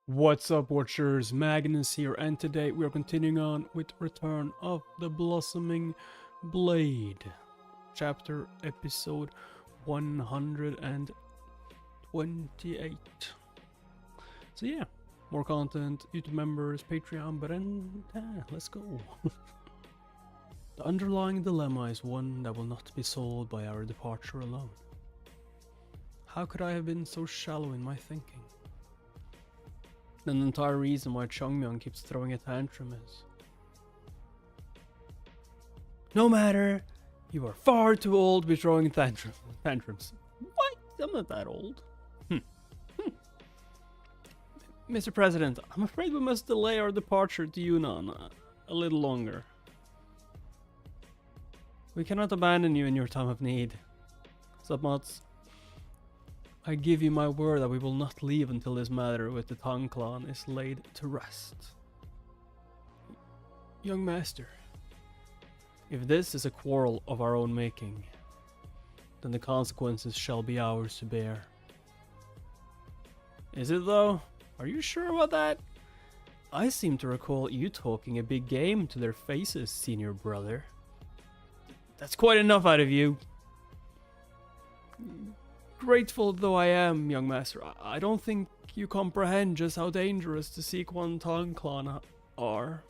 What's up, watchers? Magnus here, and today we are continuing on with Return of the Blossoming Blade, episode 128. So yeah, more content, YouTube members, Patreon, but let's go. The underlying dilemma is one that will not be solved by our departure alone. How could I have been so shallow in my thinking? And the entire reason why Chongmyung keeps throwing a tantrum is, no matter, you are far too old to be throwing tantrums. What? I'm not that old. Mr. President, I'm afraid we must delay our departure to Yunnan a little longer. We cannot abandon you in your time of need. Submods, I give you my word that we will not leave until this matter with the Tang clan is laid to rest. Young master, if this is a quarrel of our own making, then the consequences shall be ours to bear. Is it though? Are you sure about that? I seem to recall you talking a big game to their faces, senior brother. That's quite enough out of you. Grateful though I am, young master, I don't think you comprehend just how dangerous the Sequan Tang clan are.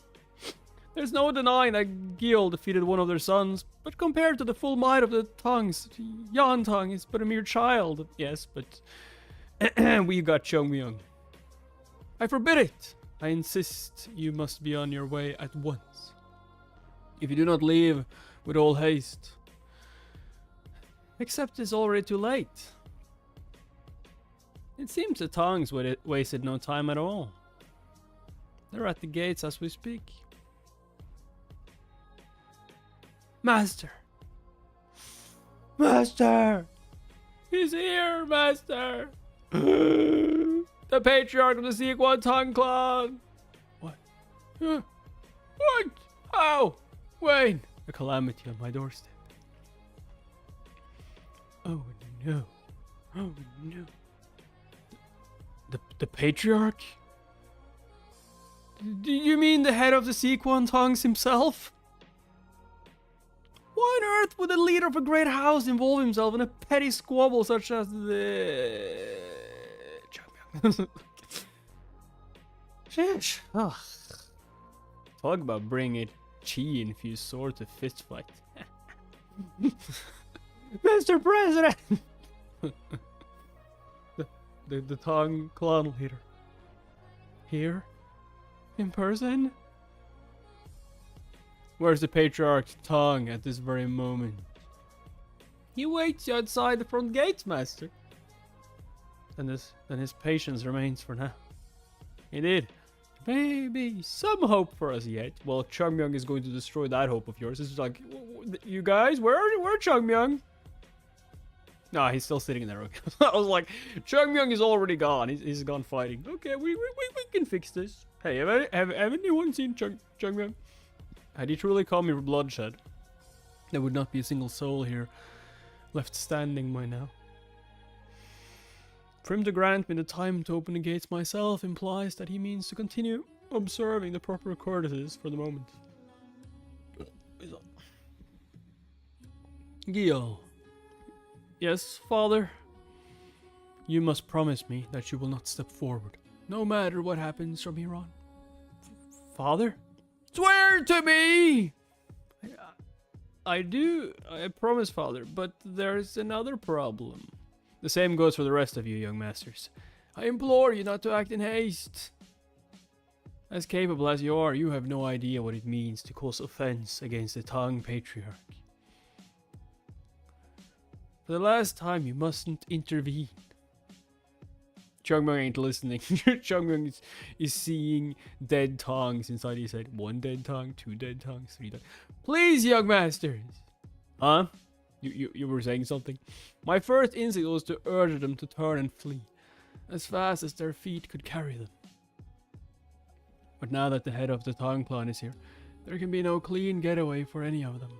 There's no denying that Gil defeated one of their sons, but compared to the full might of the Tangs, Yan Tang is but a mere child. Yes, but we got Chongmyung. I forbid it. I insist you must be on your way at once. If you do not leave with all haste, except it's already too late. It seems the Tangs wasted no time at all. They're at the gates as we speak. Master! Master! He's here, Master! The patriarch of the Sequan Tang clan! What? What? How? Wayne! A calamity on my doorstep. Oh no. Oh no. The patriarch? Do you mean the head of the Sequan Tangs himself? Why on earth would the leader of a great house involve himself in a petty squabble such as the... Sheesh. Ugh. Talk about bringing chi-infused sword to fistfight. Mr. President! the Tang clan leader. Here? In person? Where's the patriarch Tang at this very moment? He waits outside the front gates, master. Then his patience remains for now. Indeed. Maybe some hope for us yet. Well, Chongmyung is going to destroy that hope of yours. It's like, you guys, where Chongmyung? Nah, he's still sitting there. Okay. I was like, Chongmyung is already gone. He's gone fighting. Okay, we can fix this. Hey, have anyone seen Chongmyung? Had he truly come here for bloodshed, there would not be a single soul here left standing by now. For him to grant me the time to open the gates myself implies that he means to continue observing the proper courtesies for the moment. Gil. Yes, father? You must promise me that you will not step forward, no matter what happens from here on. Father? Swear to me! I do, I promise, father, but there's another problem. The same goes for the rest of you, young masters. I implore you not to act in haste. As capable as you are, you have no idea what it means to cause offense against the Tang patriarch. For the last time, you mustn't intervene. Chongmyung ain't listening. Chongmyung is seeing dead Tangs inside his head. 1 dead Tang, 2 dead Tangs, 3 dead. Please, young masters! Huh? You were saying something? My first instinct was to urge them to turn and flee, as fast as their feet could carry them. But now that the head of the Tang clan is here, there can be no clean getaway for any of them.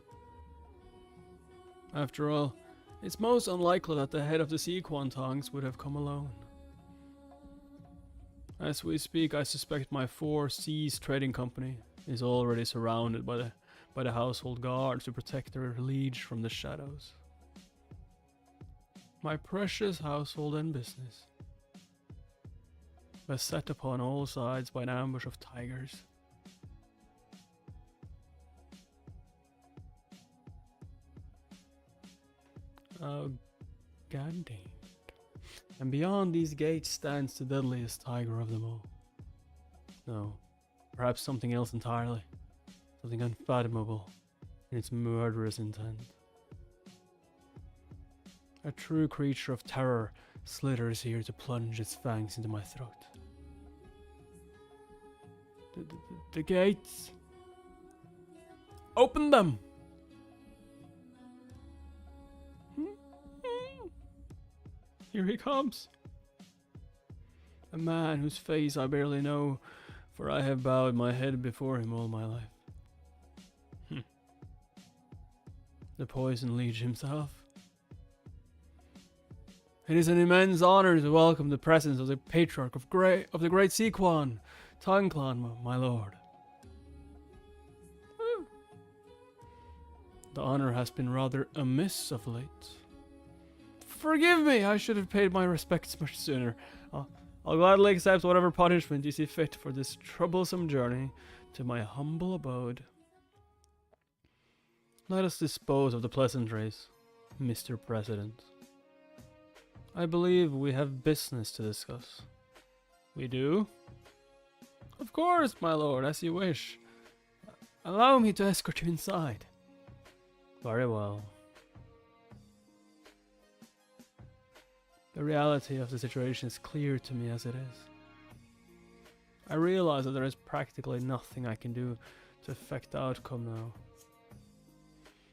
After all, it's most unlikely that the head of the Sequan Tangs would have come alone. As we speak, I suspect my Four Seas trading company is already surrounded by the household guards to protect their liege from the shadows. My precious household and business was set upon all sides by an ambush of tigers. Oh, goddamn. And beyond these gates stands the deadliest tiger of them all. No, perhaps something else entirely. Something unfathomable in its murderous intent. A true creature of terror slithers here to plunge its fangs into my throat. The gates! Open them! Here he comes. A man whose face I barely know, for I have bowed my head before him all my life. The poison liege himself. It is an immense honor to welcome the presence of the patriarch of the great Sequan, Tongclan, my lord. The honor has been rather amiss of late. Forgive me, I should have paid my respects much sooner. I'll gladly accept whatever punishment you see fit for this troublesome journey to my humble abode. Let us dispose of the pleasantries, Mr. President. I believe we have business to discuss. We do? Of course, my lord, as you wish. Allow me to escort you inside. Very well. The reality of the situation is clear to me as it is. I realize that there is practically nothing I can do to affect the outcome now.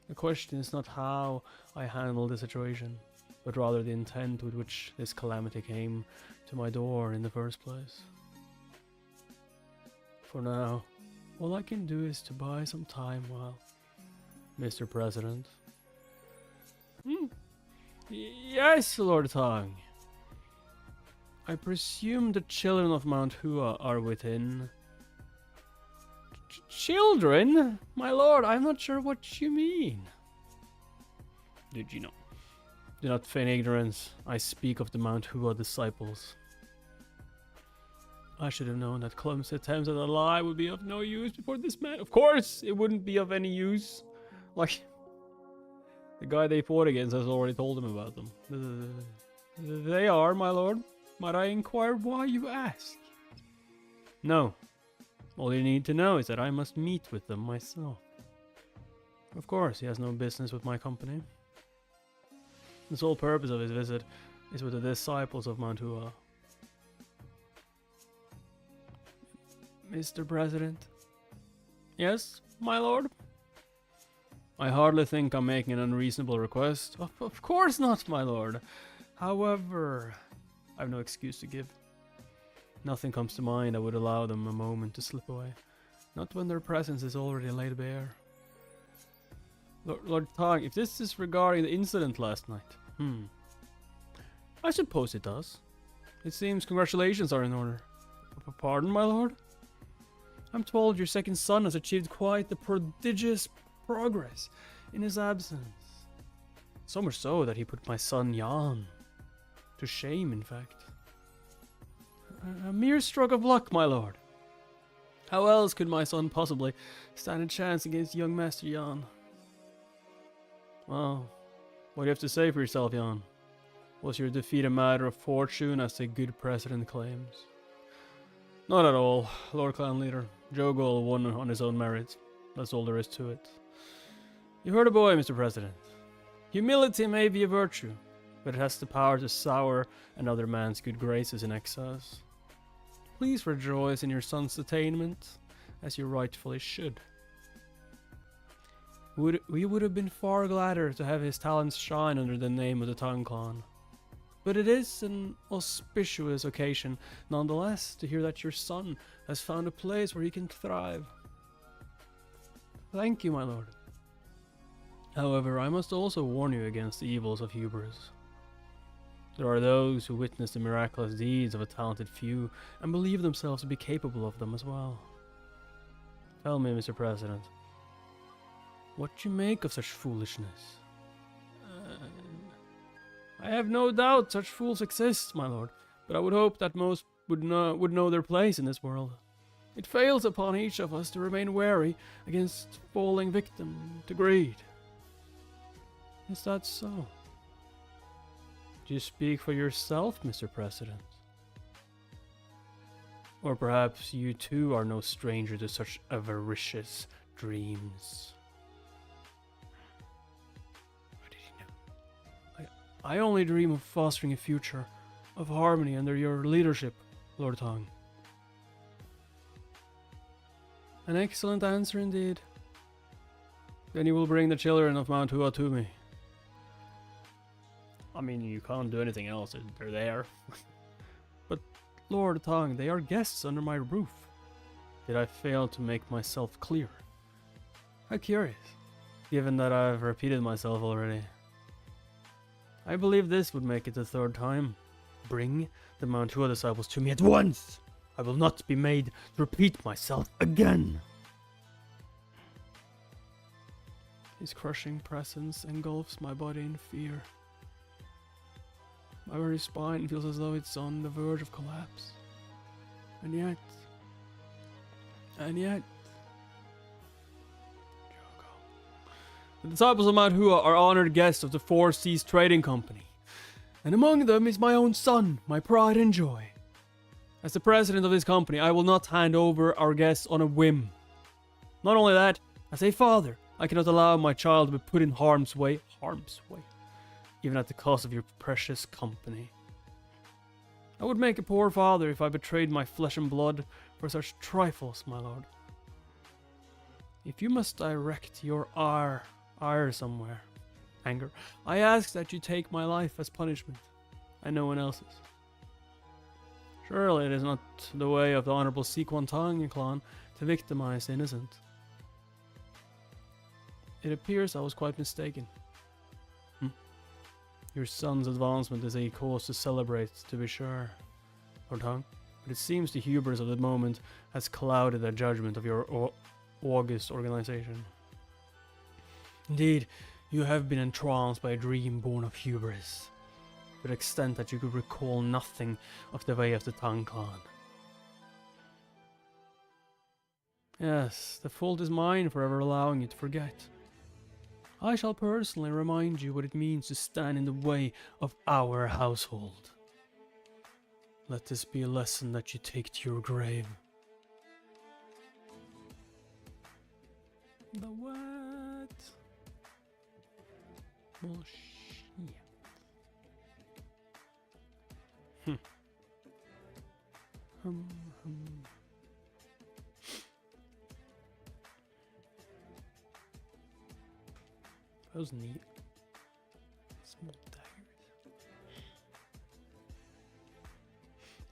The question is not how I handle the situation, but rather the intent with which this calamity came to my door in the first place. For now, all I can do is to buy some time while... Mr. President. Yes, Lord Tong. I presume the children of Mount Hua are within. Children? My lord, I'm not sure what you mean. Did you know? Do not feign ignorance. I speak of the Mount Hua disciples. I should have known that clumsy attempts at a lie would be of no use before this man. Of course, it wouldn't be of any use. Like, the guy they fought against has already told them about them. They are, my lord. Might I inquire why you ask? No. All you need to know is that I must meet with them myself. Of course, he has no business with my company. The sole purpose of his visit is with the disciples of Mount Hua. Mr. President? Yes, my lord? I hardly think I'm making an unreasonable request. Of course not, my lord. However, I have no excuse to give. Nothing comes to mind that would allow them a moment to slip away. Not when their presence is already laid bare. Lord Tong, if this is regarding the incident last night, I suppose it does. It seems congratulations are in order. Pardon, my lord? I'm told your second son has achieved quite the prodigious progress in his absence. So much so that he put my son Jan to shame, in fact. A mere stroke of luck, my lord. How else could my son possibly stand a chance against young Master Jan? Well, what do you have to say for yourself, Jan? Was your defeat a matter of fortune, as the good president claims? Not at all, Lord Clan Leader. Jogol won on his own merit. That's all there is to it. You heard a boy, Mr. President. Humility may be a virtue, but it has the power to sour another man's good graces in excess. Please rejoice in your son's attainment, as you rightfully should. We would have been far gladder to have his talents shine under the name of the Tang Clan. But it is an auspicious occasion, nonetheless, to hear that your son has found a place where he can thrive. Thank you, my lord. However, I must also warn you against the evils of hubris. There are those who witness the miraculous deeds of a talented few and believe themselves to be capable of them as well. Tell me, Mr. President, what you make of such foolishness? I have no doubt such fools exist, my lord, but I would hope that most would know their place in this world. It fails upon each of us to remain wary against falling victim to greed. Is that so? Do you speak for yourself, Mr. President? Or perhaps you too are no stranger to such avaricious dreams? How did he know? I only dream of fostering a future of harmony under your leadership, Lord Tong. An excellent answer indeed. Then you will bring the children of Mount Hua to me. I mean, you can't do anything else, they're there. But, Lord Tong, they are guests under my roof. Did I fail to make myself clear? How curious, given that I've repeated myself already. I believe this would make it the third time. Bring the Mount Hua disciples to me at once! I will not be made to repeat myself again! His crushing presence engulfs my body in fear. My very spine feels as though it's on the verge of collapse. And yet... The disciples of Mount Hua are honored guests of the Four Seas Trading Company. And among them is my own son, my pride and joy. As the president of this company, I will not hand over our guests on a whim. Not only that, as a father, I cannot allow my child to be put in harm's way, even at the cost of your precious company. I would make a poor father if I betrayed my flesh and blood for such trifles, my lord. If you must direct your ire somewhere, anger, I ask that you take my life as punishment, and no one else's. Surely it is not the way of the Honorable Sequan Tang clan to victimize the innocent. It appears I was quite mistaken. Your son's advancement is a cause to celebrate, to be sure, Lord Tang, but it seems the hubris of the moment has clouded the judgment of your august organization. Indeed, you have been entranced by a dream born of hubris, to the extent that you could recall nothing of the way of the Tang clan. Yes, the fault is mine for ever allowing you to forget. I shall personally remind you what it means to stand in the way of our household. Let this be a lesson that you take to your grave. The what? Bullshit. That was neat. Small daggers.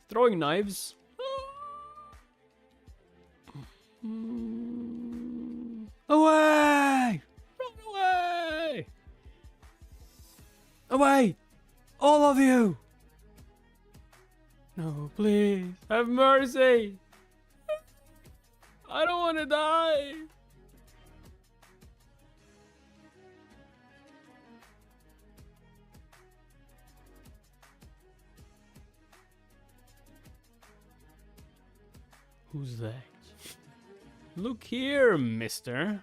Throwing knives. Away! Run away! Away! All of you! No, please. Have mercy! I don't want to die! Who's that? Look here, mister.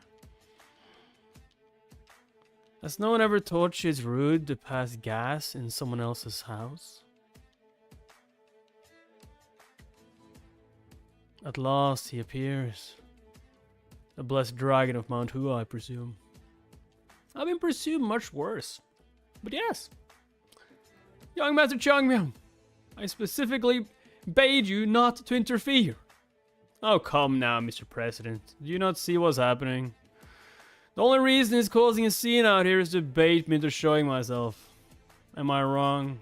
Has no one ever taught you it's rude to pass gas in someone else's house? At last he appears. The blessed dragon of Mount Hua, I presume. I've been pursued much worse. But yes. Young Master Changmyang, I specifically bade you not to interfere. Oh, come now, Mr. President. Do you not see what's happening? The only reason it's causing a scene out here is to bait me into showing myself. Am I wrong?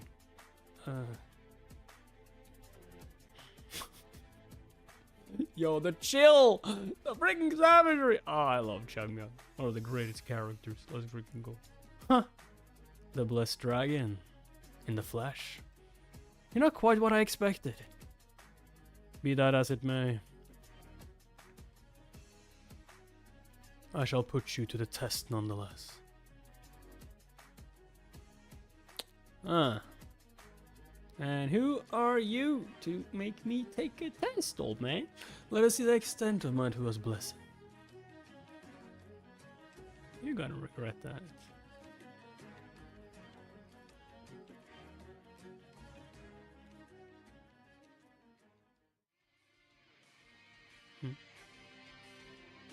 Yo, the chill! The freaking savagery! Oh, I love Changmyang. One of the greatest characters. Let's freaking go. Huh. The Blessed Dragon. in the flesh. You're not quite what I expected. Be that as it may, I shall put you to the test nonetheless. Ah. And who are you to make me take a test, old man? Let us see the extent of Mantua's blessing. You're gonna regret that.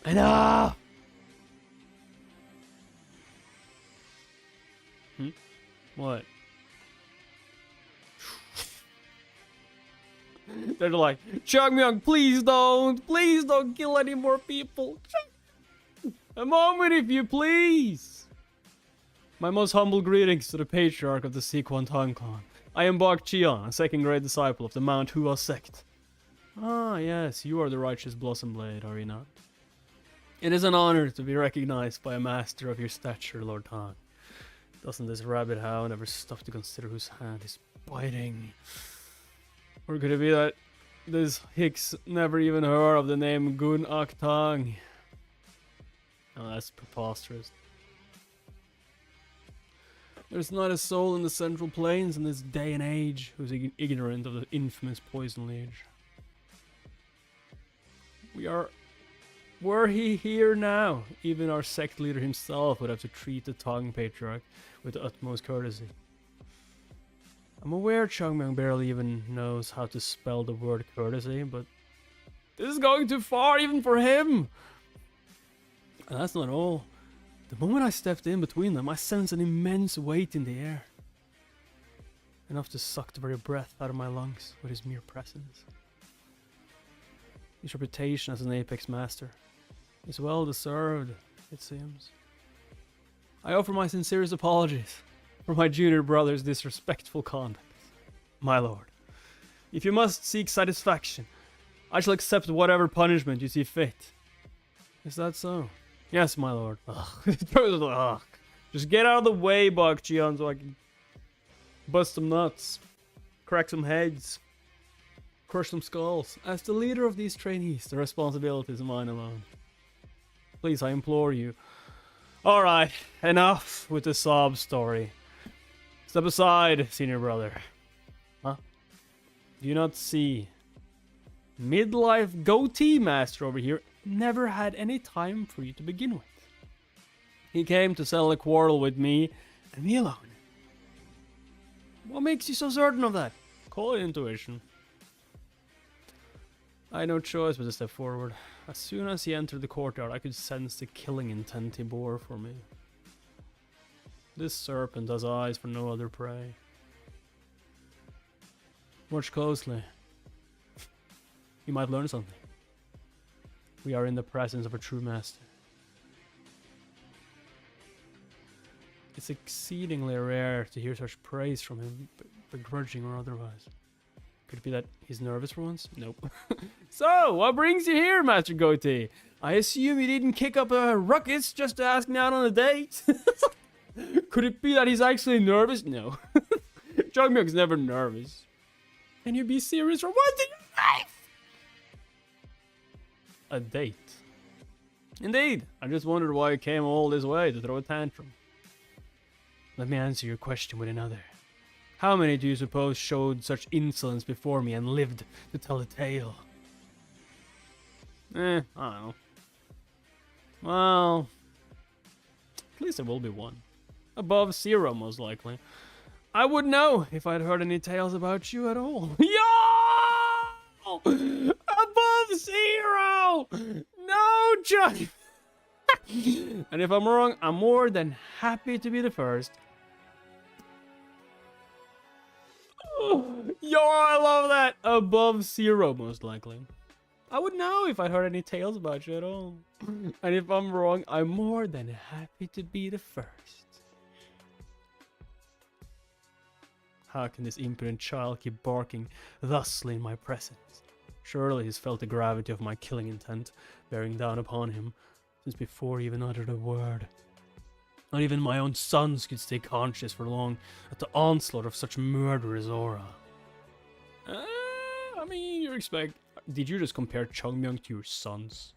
Enough! What? They're like, Changmyung, please don't kill any more people. A moment, if you please. My most humble greetings to the patriarch of the Sequan clan. I am Bak Chian, a second-grade disciple of the Mount Hua Sect. Ah, yes, you are the righteous Blossom Blade, are you not? It is an honor to be recognized by a master of your stature, Lord Tang. Doesn't this rabbit hound ever stop to consider whose hand is biting? Or could it be that this Hicks never even heard of the name Gun Ak Tang? Oh, that's preposterous. There's not a soul in the Central Plains in this day and age who's ignorant of the infamous Poison Liege. Were he here now, even our sect leader himself would have to treat the Tang Patriarch with the utmost courtesy. I'm aware Changmyung barely even knows how to spell the word courtesy, but this is going too far even for him! And that's not all. The moment I stepped in between them, I sensed an immense weight in the air. Enough to suck the very breath out of my lungs with his mere presence. His reputation as an Apex Master is well deserved, it seems. I offer my sincerest apologies for my junior brother's disrespectful conduct. My lord, if you must seek satisfaction, I shall accept whatever punishment you see fit. Is that so? Yes, my lord. Ugh. Just get out of the way, Bak Chian, so I can bust some nuts, crack some heads, crush some skulls. As the leader of these trainees, the responsibility is mine alone. Please, I implore you. Alright, enough with the sob story. Step aside, senior brother. Huh? Do you not see? Midlife goatee master over here never had any time for you to begin with. He came to settle a quarrel with me, and me alone. What makes you so certain of that? Call it intuition. I had no choice but to step forward. As soon as he entered the courtyard, I could sense the killing intent he bore for me. This serpent has eyes for no other prey. Watch closely. You might learn something. We are in the presence of a true master. It's exceedingly rare to hear such praise from him, begrudging or otherwise. Could it be that he's nervous for once? Nope. So, what brings you here, Master Goatee? I assume you didn't kick up a ruckus just to ask me out on a date? Could it be that he's actually nervous? No. Changmyung's never nervous. Can you be serious for once in your life? A date. Indeed. I just wondered why you came all this way to throw a tantrum. Let me answer your question with another. How many do you suppose showed such insolence before me and lived to tell the tale? I don't know. Well, at least there will be one. Above 0, most likely. I would know if I'd heard any tales about you at all. Yo! Above 0! No, Johnny! And if I'm wrong, I'm more than happy to be the first. Yo, I love that! Above 0, most likely. I would know if I heard any tales about you at all. And if I'm wrong, I'm more than happy to be the first. How can this impudent child keep barking thusly in my presence? Surely he's felt the gravity of my killing intent bearing down upon him since before he even uttered a word. Not even my own sons could stay conscious for long at the onslaught of such murderous aura. I mean, you expect... Did you just compare Chungmyeong to your sons?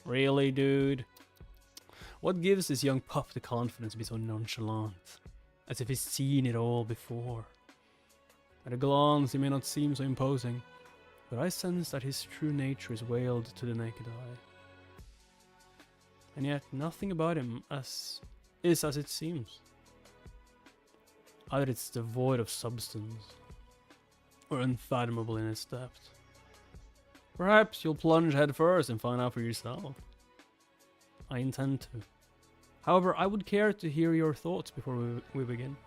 Really, dude? What gives this young pup the confidence to be so nonchalant? As if he's seen it all before. At a glance, he may not seem so imposing, but I sense that his true nature is veiled to the naked eye. And yet, nothing about him is as it seems. Either it's devoid of substance, or unfathomable in its depth. Perhaps you'll plunge head first and find out for yourself. I intend to. However, I would care to hear your thoughts before we begin.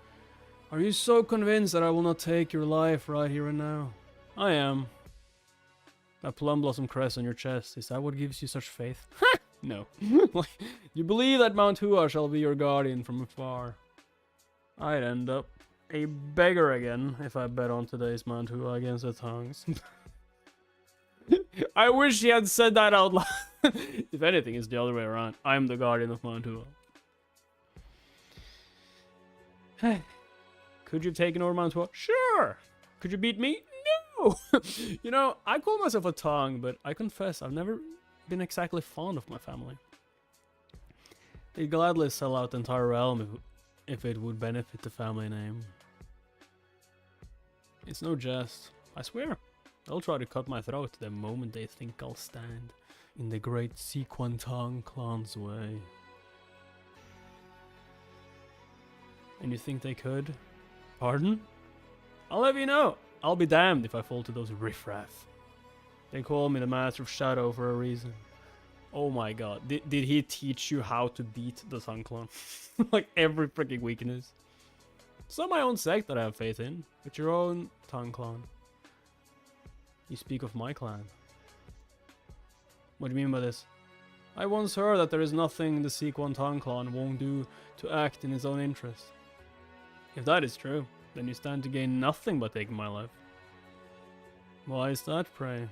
Are you so convinced that I will not take your life right here and now? I am. That plum blossom crest on your chest, is that what gives you such faith? No. You believe that Mount Hua shall be your guardian from afar. I'd end up a beggar again if I bet on today's Mount Hua against the tongues. I wish he had said that out loud. If anything, it's the other way around. I'm the guardian of Mount Hua. Could you have taken over Mount Hua? Sure. Could you beat me? No. You know, I call myself a Tong, but I confess I've never been exactly fond of my family. They'd gladly sell out the entire realm if it would benefit the family name. It's no jest. I swear. They'll try to cut my throat the moment they think I'll stand in the great Sequantong clan's way. And you think they could? Pardon? I'll have you know, I'll be damned if I fall to those riffraff. They call me the Master of Shadow for a reason. Oh my god, did he teach you how to beat the Sun Clan? Like every freaking weakness. It's not my own sect that I have faith in, but your own Tang Clan. You speak of my clan. What do you mean by this? I once heard that there is nothing the Sequantong clan won't do to act in its own interest. If that is true, then you stand to gain nothing by taking my life. Why is that, pray?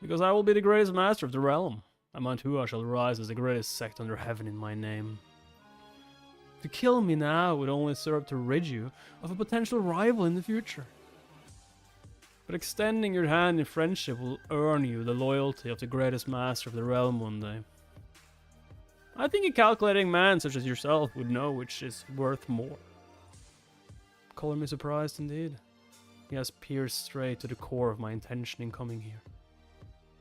Because I will be the greatest master of the realm, and Mount Hua shall rise as the greatest sect under heaven in my name. To kill me now would only serve to rid you of a potential rival in the future. But extending your hand in friendship will earn you the loyalty of the greatest master of the realm one day. I think a calculating man such as yourself would know which is worth more. Color me surprised indeed. He has pierced straight to the core of my intention in coming here.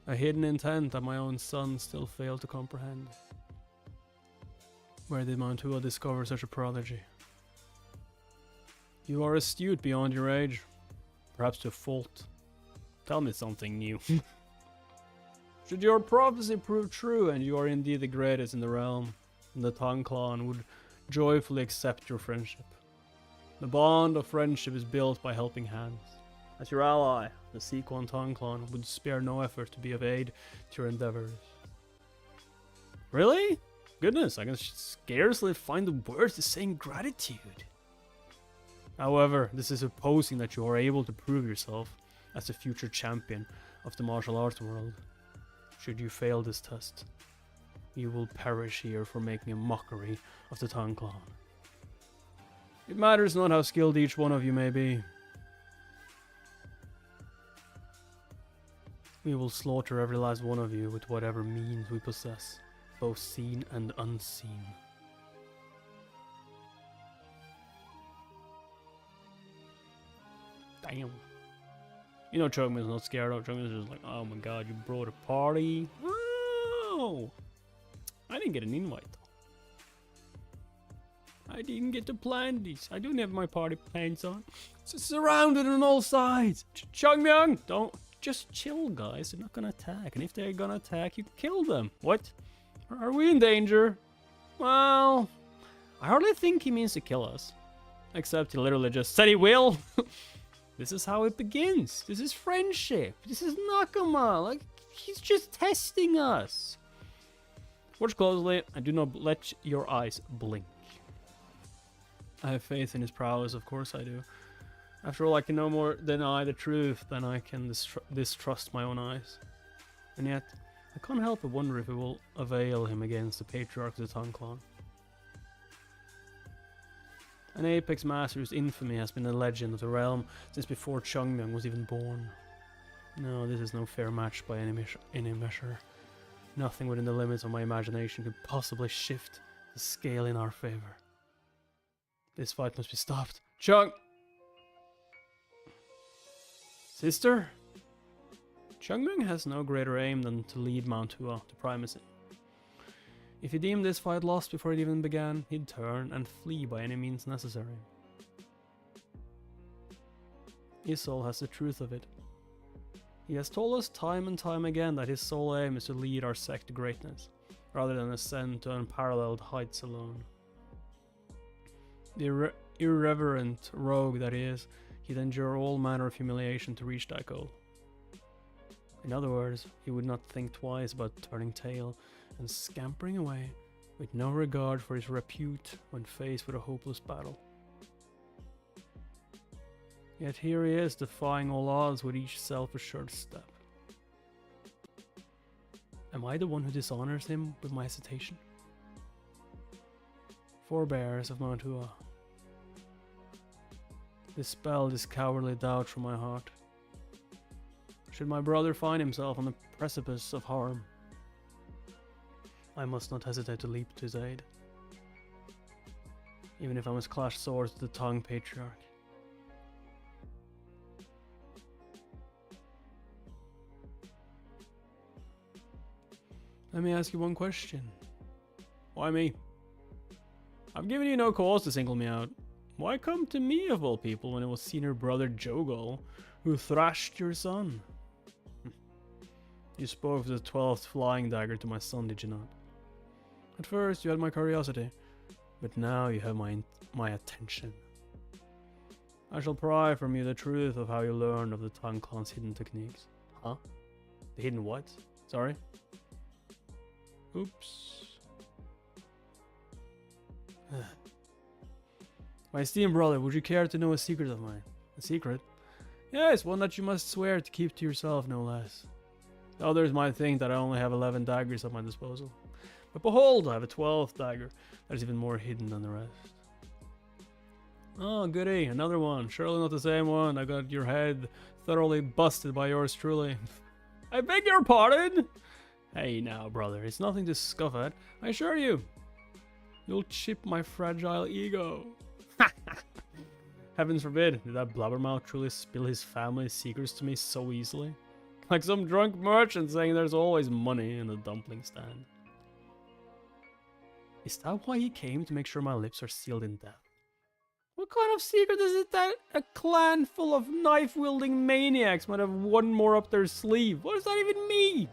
A hidden intent that my own son still failed to comprehend. Where did Mount Hua discover such a prodigy? You are astute beyond your age. Perhaps to a fault. Tell me something new. Should your prophecy prove true and you are indeed the greatest in the realm, then the Tang clan would joyfully accept your friendship. The bond of friendship is built by helping hands. As your ally, the Sequantong clan would spare no effort to be of aid to your endeavors. Really? Goodness, I can scarcely find the words to say in gratitude. However, this is supposing that you are able to prove yourself as the future champion of the martial arts world. Should you fail this test, you will perish here for making a mockery of the Tang clan. It matters not how skilled each one of you may be. We will slaughter every last one of you with whatever means we possess, both seen and unseen. Damn. You know Chungmin's not scared of. Chungmin's just like, oh my god, you brought a party? Oh! I didn't get an invite though. I didn't get to plan this. I don't have my party pants on. It's surrounded on all sides. Chungmyeong, don't... Just chill, guys. They're not gonna attack. And if they're gonna attack, you kill them. What? Are we in danger? Well... I hardly think he means to kill us. Except he literally just said he will. This is how it begins. This is friendship. This is Nakama. Like, he's just testing us. Watch closely and do not let your eyes blink. I have faith in his prowess, of course I do. After all, I can no more deny the truth than I can distrust my own eyes. And yet, I can't help but wonder if it will avail him against the Patriarch of the Tongue Clan. An apex master whose infamy has been a legend of the realm since before Chungmyung was even born. No, this is no fair match by any measure. Nothing within the limits of my imagination could possibly shift the scale in our favor. This fight must be stopped. Chung! Sister? Chungmyung has no greater aim than to lead Mount Hua to primacy. If he deemed this fight lost before it even began, he'd turn and flee by any means necessary. Isol has the truth of it. He has told us time and time again that his sole aim is to lead our sect to greatness, rather than ascend to unparalleled heights alone. The irreverent rogue that he is, he'd endure all manner of humiliation to reach that goal. In other words, he would not think twice about turning tail and scampering away with no regard for his repute when faced with a hopeless battle. Yet here he is, defying all odds with each self-assured step. Am I the one who dishonors him with my hesitation? Forebears of Mount Hua, dispel this cowardly doubt from my heart. Should my brother find himself on the precipice of harm, I must not hesitate to leap to his aid, even if I must clash swords with the Tongue Patriarch. Let me ask you one question. Why me? I've given you no cause to single me out. Why come to me of all people when it was senior brother Jogol who thrashed your son? You spoke of the 12th flying dagger to my son, did you not? At first you had my curiosity, but now you have my attention. I shall pry from you the truth of how you learned of the Tongue Clan's hidden techniques. Huh? The hidden what? Sorry? Oops. My esteemed brother, would you care to know a secret of mine? A secret? Yes, one that you must swear to keep to yourself, no less. Others might think that I only have 11 daggers at my disposal. But behold, I have a 12th dagger that is even more hidden than the rest. Oh, goody, another one. Surely not the same one. I got your head thoroughly busted by yours truly. I beg your pardon? Hey now, brother, it's nothing to scoff at, I assure you. You'll chip my fragile ego. Heavens forbid, did that blabbermouth truly spill his family's secrets to me so easily? Like some drunk merchant saying there's always money in the dumpling stand. Is that why he came, to make sure my lips are sealed in death? What kind of secret is it that a clan full of knife-wielding maniacs might have one more up their sleeve? What does that even mean?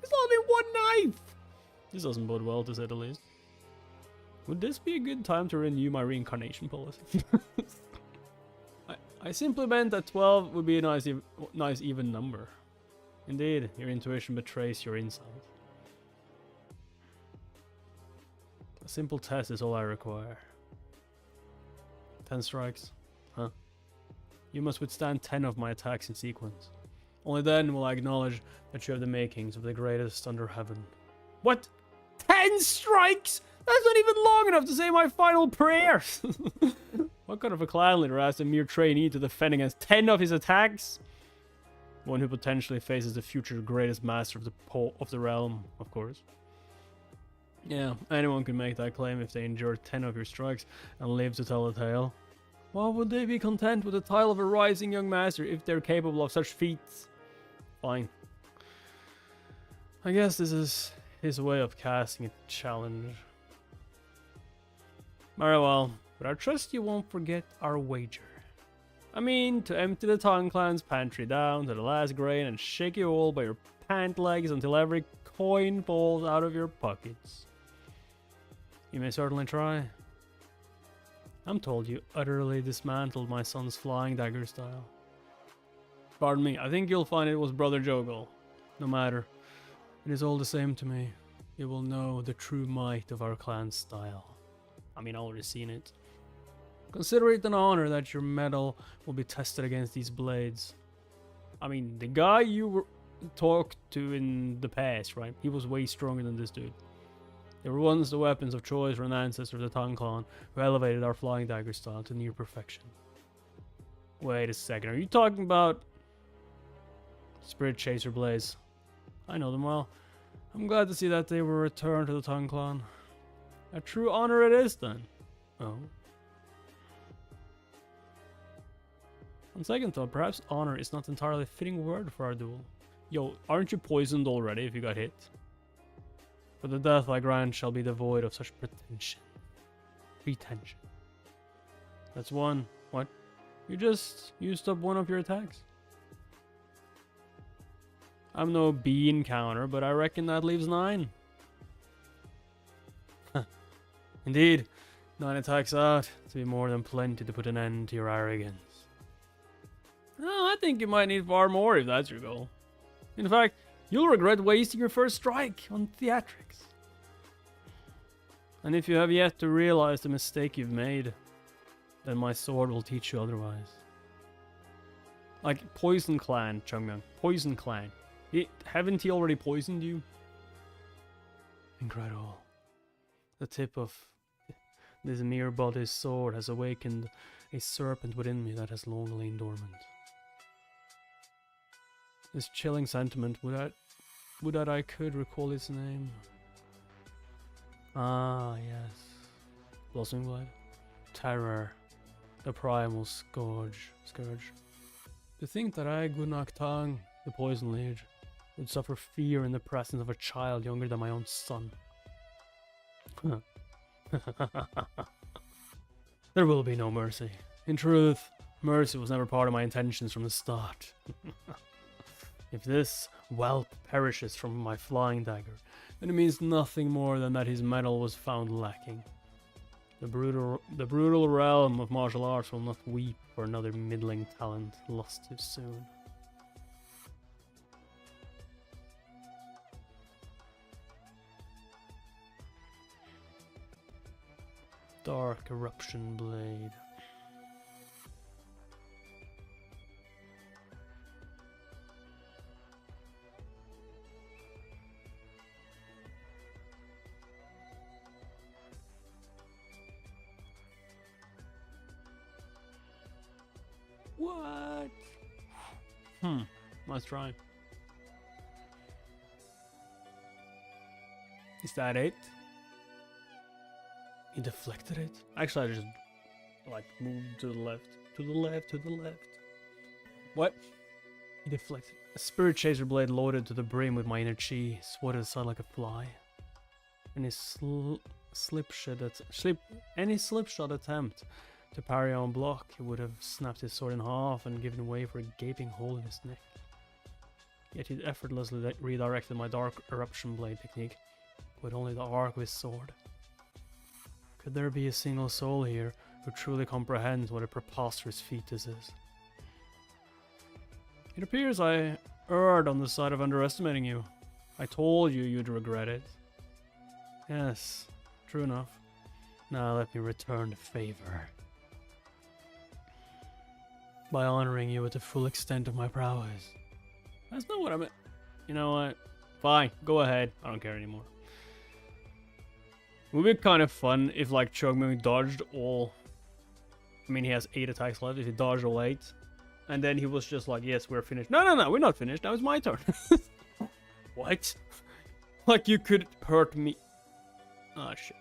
There's only one knife! This doesn't bode well, to say the least. Would this be a good time to renew my reincarnation policy? I simply meant that 12 would be a nice even number. Indeed, your intuition betrays your insight. A simple test is all I require. 10 strikes, huh? You must withstand 10 of my attacks in sequence. Only then will I acknowledge that you have the makings of the greatest under heaven. What? 10 strikes? That's not even long enough to say my final prayers! What kind of a clan leader asks a mere trainee to defend against 10 of his attacks? One who potentially faces the future greatest master of the realm, of course. Yeah, anyone can make that claim if they endure 10 of your strikes and live to tell the tale. Why would they be content with the title of a rising young master if they're capable of such feats? Fine. I guess this is his way of casting a challenge. Very well, but I trust you won't forget our wager. I mean, to empty the Tongue Clan's pantry down to the last grain and shake you all by your pant legs until every coin falls out of your pockets. You may certainly try. I'm told you utterly dismantled my son's flying dagger style. Pardon me, I think you'll find it was Brother Jogol. No matter, it is all the same to me. You will know the true might of our clan's style. I mean, I've already seen it. Consider it an honor that your mettle will be tested against these blades. I mean, the guy you talked to in the past, right? He was way stronger than this dude. They were once the weapons of choice for an ancestor of the Tang clan who elevated our flying dagger style to near perfection. Wait a second, are you talking about Spirit Chaser Blaze? I know them well. I'm glad to see that they were returned to the Tang clan. A true honor it is then. Oh. On second thought, perhaps honor is not entirely a fitting word for our duel. Yo, aren't you poisoned already if you got hit? For the death I grant shall be devoid of such pretension. That's one. What? You just used up one of your attacks. I'm no bean counter, but I reckon that leaves 9. Indeed, 9 attacks out to be more than plenty to put an end to your arrogance. Oh, I think you might need far more if that's your goal. In fact, you'll regret wasting your first strike on theatrics. And if you have yet to realize the mistake you've made, then my sword will teach you otherwise. Like Poison Clan, Chungmyeong. Poison Clan. Haven't he already poisoned you? Incredible. The tip of this mere body's sword has awakened a serpent within me that has long lain dormant. This chilling sentiment, would that I could recall its name. Ah, yes. Blossoming Blood. Terror. The primal scourge. To think that I, Gunnak Tang, the Poison Liege, would suffer fear in the presence of a child younger than my own son. There will be no mercy. In truth, mercy was never part of my intentions from the start. If this whelp perishes from my flying dagger, then it means nothing more than that his mettle was found lacking. The brutal realm of martial arts will not weep for another middling talent lost too soon. Dark Eruption Blade. What? Let's try. Is that it? He deflected it? Actually, I just like moved to the left. To the left. What? He deflected. A Spirit Chaser blade loaded to the brim with my inner chi swatted aside like a fly. Any slipshod attempt to parry on block, he would have snapped his sword in half and given way for a gaping hole in his neck. Yet he effortlessly redirected my Dark Eruption Blade technique with only the arc of his sword. Could there be a single soul here who truly comprehends what a preposterous feat this is? It appears I erred on the side of underestimating you. I told you you'd regret it. Yes, true enough. Now let me return the favor by honoring you with the full extent of my prowess. That's not what I meant. You know what? Fine, go ahead. I don't care anymore. It would be kind of fun if like Chungmyeong dodged all... I mean, he has 8 attacks left. If he dodged all 8, and then he was just like, yes, we're finished. No, we're not finished. Now it's my turn. What? Like you could hurt me. Ah, shit.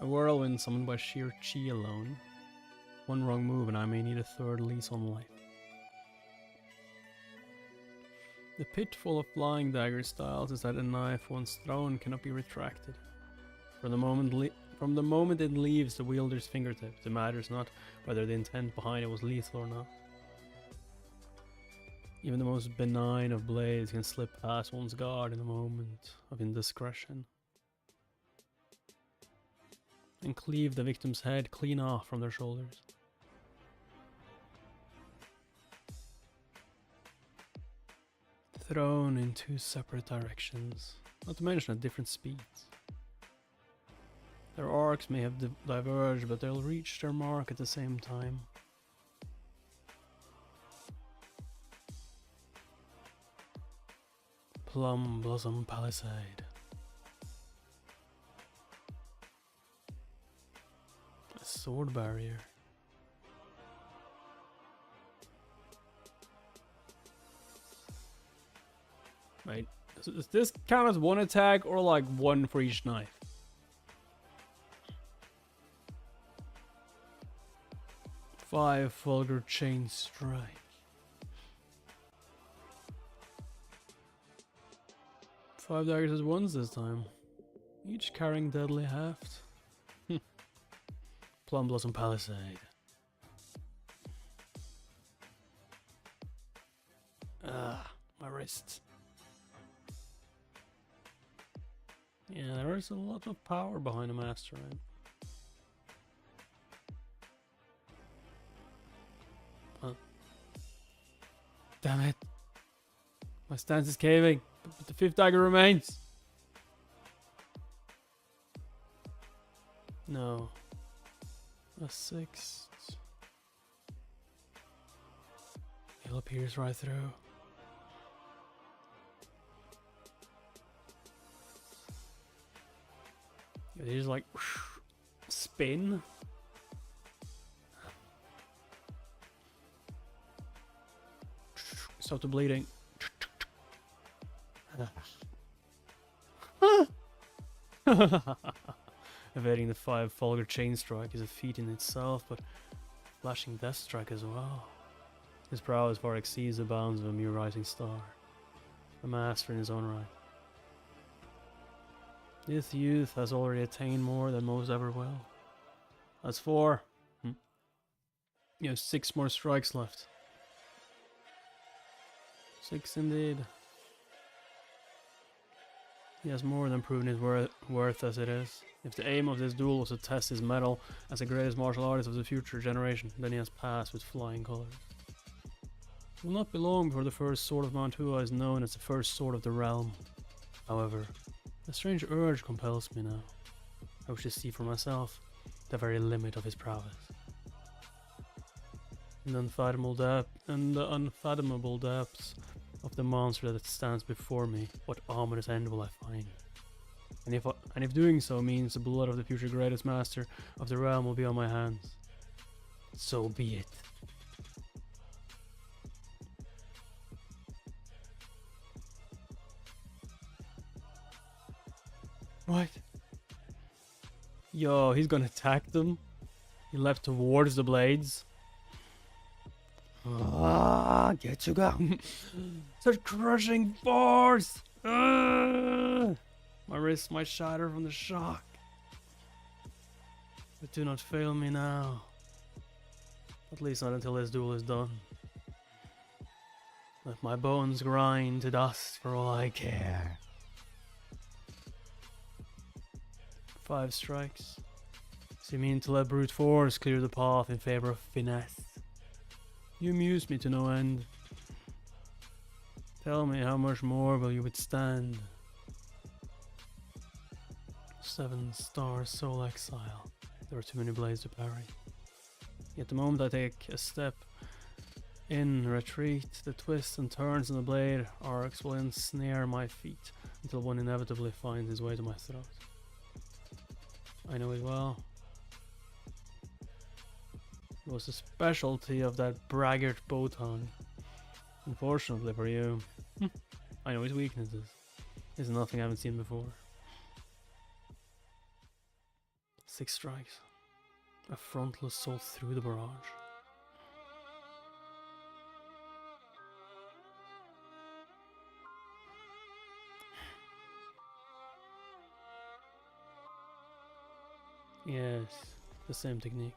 A whirlwind summoned by sheer chi alone. One wrong move and I may need a third lease on life. The pitfall of flying dagger styles is that a knife once thrown cannot be retracted. From the moment it leaves the wielder's fingertip, it matters not whether the intent behind it was lethal or not. Even the most benign of blades can slip past one's guard in a moment of indiscretion and cleave the victim's head clean off from their shoulders. Thrown in 2 separate directions, not to mention at different speeds. Their arcs may have diverged, but they'll reach their mark at the same time. Plum Blossom Palisade. A sword barrier. Wait, does this count as one attack or like one for each knife? Five vulgar chain strike. Five daggers as ones this time. Each carrying deadly heft. Plum Blossom Palisade. Ah, my wrist. Yeah, there is a lot of power behind a master, right? Huh. Damn it. My stance is caving, but the fifth dagger remains. No. A sixth. He'll pierce right through. Yeah, they just like spin. Stop the bleeding. Evading the 5 vulgar chain strike is a feat in itself, but flashing death strike as well. His prowess far exceeds the bounds of a mere rising star. A master in his own right. This youth has already attained more than most ever will. That's 4. You have 6 more strikes left. 6 indeed. He has more than proven his worth as it is. If the aim of this duel was to test his mettle as the greatest martial artist of the future generation, then he has passed with flying colors. It will not be long before the first sword of Mantua is known as the first sword of the realm. However, a strange urge compels me now. I wish to see for myself the very limit of his prowess. In the unfathomable depths of the monster that stands before me, what ominous end will I find? And if doing so means the blood of the future greatest master of the realm will be on my hands, so be it. What? Yo, he's gonna attack them? He leapt towards the blades. Ah, get you go. Such crushing force! My wrists might shatter from the shock. But do not fail me now. At least not until this duel is done. Let my bones grind to dust for all I care. 5 strikes. So you mean to let brute force clear the path in favor of finesse? You amuse me to no end. Tell me, how much more will you withstand? 7-star soul exile. There are too many blades to parry. Yet the moment I take a step in retreat, the twists and turns in the blade arcs will ensnare my feet until one inevitably finds his way to my throat. I know it well. It was the specialty of that braggart bow tongue. Unfortunately for you, I know his weaknesses. It's nothing I haven't seen before. 6 strikes. A frontal assault through the barrage. Yes, the same technique.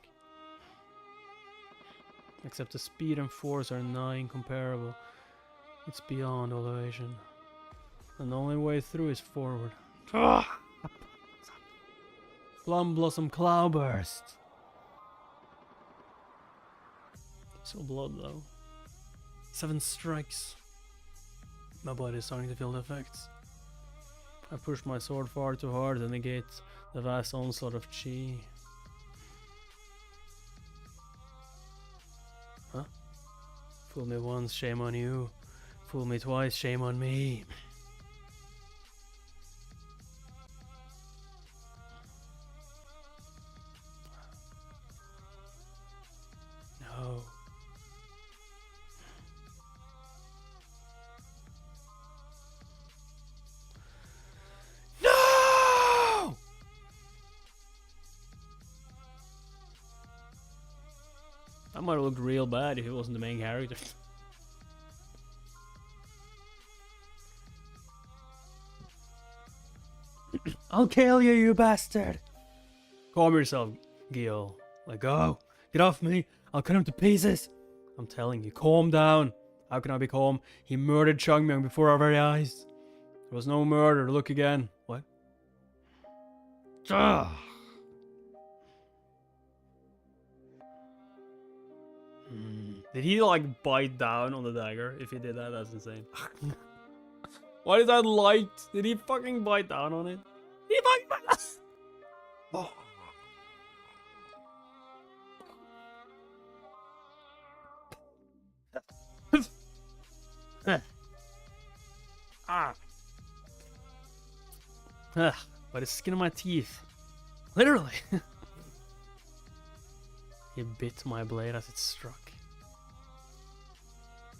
Except the speed and force are nigh incomparable. It's beyond elevation. And the only way through is forward. Plum Blossom Cloudburst! Still blood though. 7 strikes. My body is starting to feel the effects. I pushed my sword far too hard to negate the vast onslaught of chi. Huh? Fool me once, shame on you. Fool me twice, shame on me. No. No! That might have looked real bad if it wasn't the main character. I'll kill you, you bastard! Calm yourself, Gil. Let go. Get off me. I'll cut him to pieces. I'm telling you, calm down. How can I be calm? He murdered Changmyung before our very eyes. There was no murder. Look again. What? Ugh. Did he like bite down on the dagger? If he did that, that's insane. Why is that light? Did he fucking bite down on it? He fucking bite down. Oh. Ah. By the skin of my teeth. Literally. He bit my blade as it struck.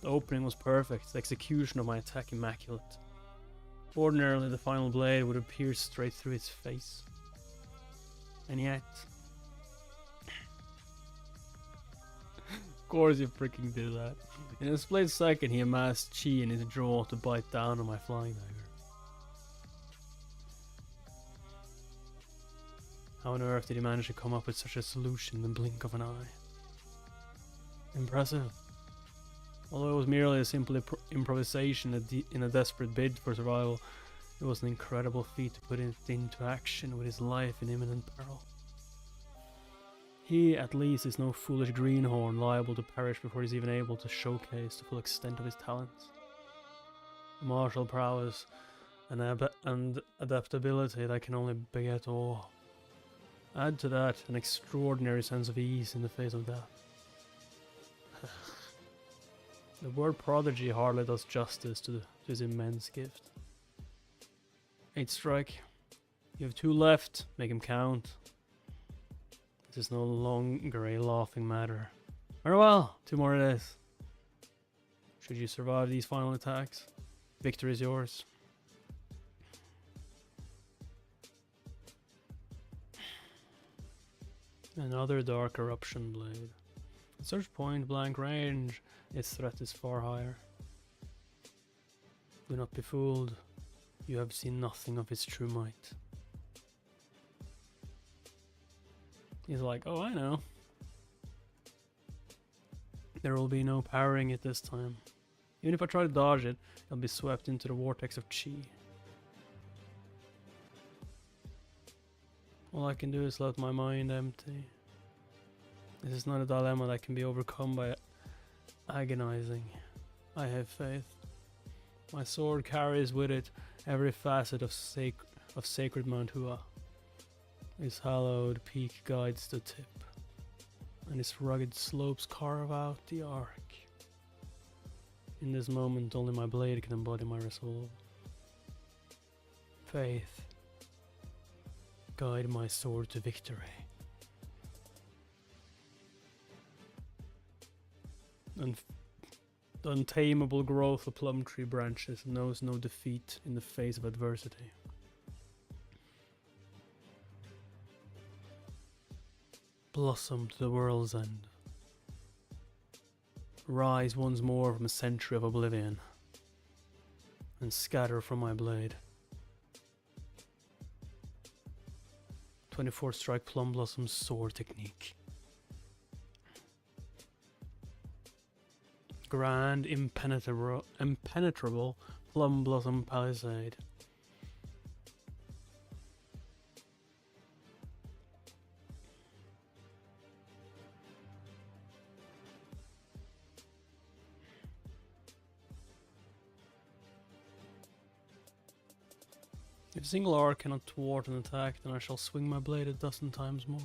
The opening was perfect, the execution of my attack immaculate. Ordinarily, the final blade would have pierced straight through its face. And yet... Of course you freaking did that. In a split second, he amassed chi in his jaw to bite down on my flying dagger. How on earth did he manage to come up with such a solution in the blink of an eye? Impressive. Although it was merely a simple improvisation in a desperate bid for survival, it was an incredible feat to put it into action with his life in imminent peril. He, at least, is no foolish greenhorn liable to perish before he's even able to showcase the full extent of his talents. Martial prowess and adaptability that can only beget awe. Add to that an extraordinary sense of ease in the face of death. The word prodigy hardly does justice to his immense gift. 8 strike. You have 2 left. Make him count. This is no longer a laughing matter. Very well. 2 more it is. Should you survive these final attacks, victory is yours. Another dark eruption blade. At such point blank range, its threat is far higher. Do not be fooled. You have seen nothing of its true might. He's like, oh, I know. There will be no powering it this time. Even if I try to dodge it, I'll be swept into the vortex of chi. All I can do is let my mind empty. This is not a dilemma that can be overcome by agonizing. I have faith. My sword carries with it every facet of sacred Mount Hua. Its hallowed peak guides the tip, and its rugged slopes carve out the arc. In this moment, only my blade can embody my resolve. Faith, guide my sword to victory. The untamable growth of plum tree branches knows no defeat in the face of adversity. Blossom to the world's end. Rise once more from a century of oblivion, and scatter from my blade. 24 strike plum blossom sword technique. Grand, impenetrable plum blossom palisade. If a single arc cannot thwart an attack, then I shall swing my blade 12 times more.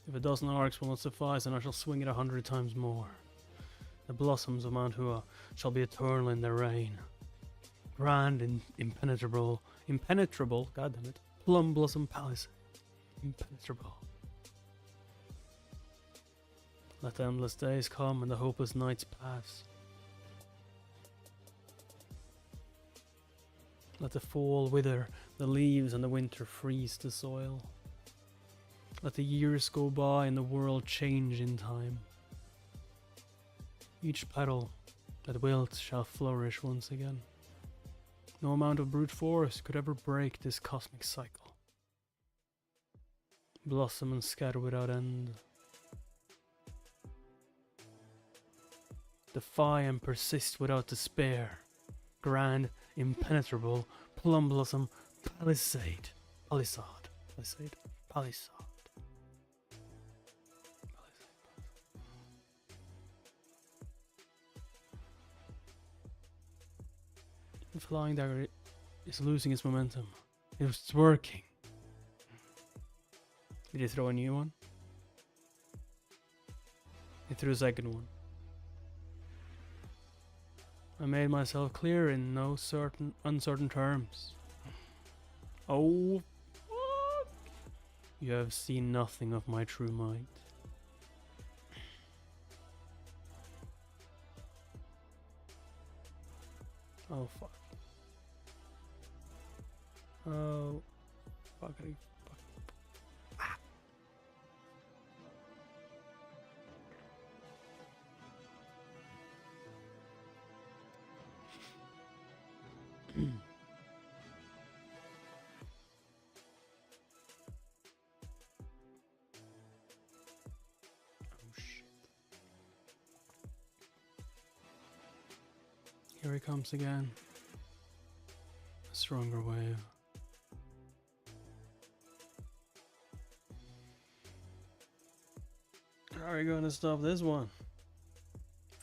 If a dozen arcs will not suffice, then I shall swing it 100 times more. The blossoms of Mount Hua shall be eternal in their reign. Grand and impenetrable, goddammit, plum blossom palace. Impenetrable. Let the endless days come and the hopeless nights pass. Let the fall wither, the leaves, and the winter freeze the soil. Let the years go by and the world change in time. Each petal that wilts shall flourish once again. No amount of brute force could ever break this cosmic cycle. Blossom and scatter without end. Defy and persist without despair. Grand, impenetrable, plum blossom, palisade. The flying dagger is losing its momentum. It's working. Did he throw a new one? He threw a second one. I made myself clear in no uncertain terms. Oh, fuck. You have seen nothing of my true might. Oh, fuck. Oh, fuckity. Ah. Oh shit. Here he comes again. A stronger wave. How are you going to stop this one?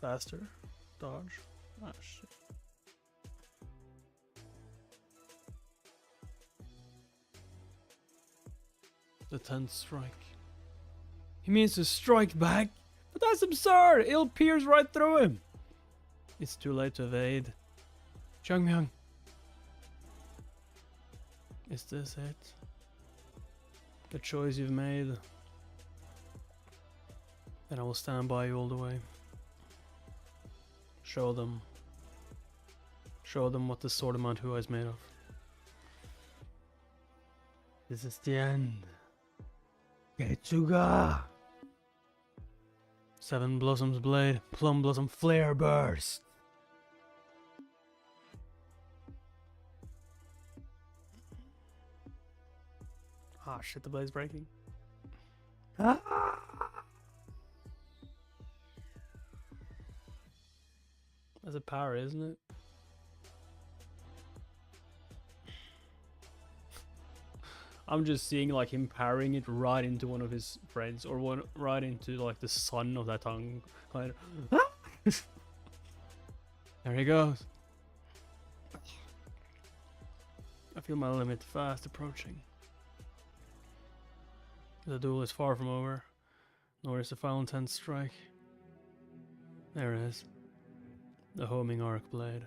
Faster? Dodge? Ah, shit. The 10th strike. He means to strike back? But that's absurd! It'll pierce right through him! It's too late to evade. Changmyang. Is this it? The choice you've made? Then I will stand by you all the way. Show them. Show them what the sword of Mount Hua is made of. This is the end. Getsuga! 7 Blossoms Blade, Plum Blossom Flare Burst! Ah shit, the blade's breaking. Ah! That's a power, isn't it? I'm just seeing like him powering it right into one of his friends, or one right into like the son of that tongue. Kind of. There he goes. I feel my limit fast approaching. The duel is far from over, nor is the final 10th strike. There it is. The homing arc blade.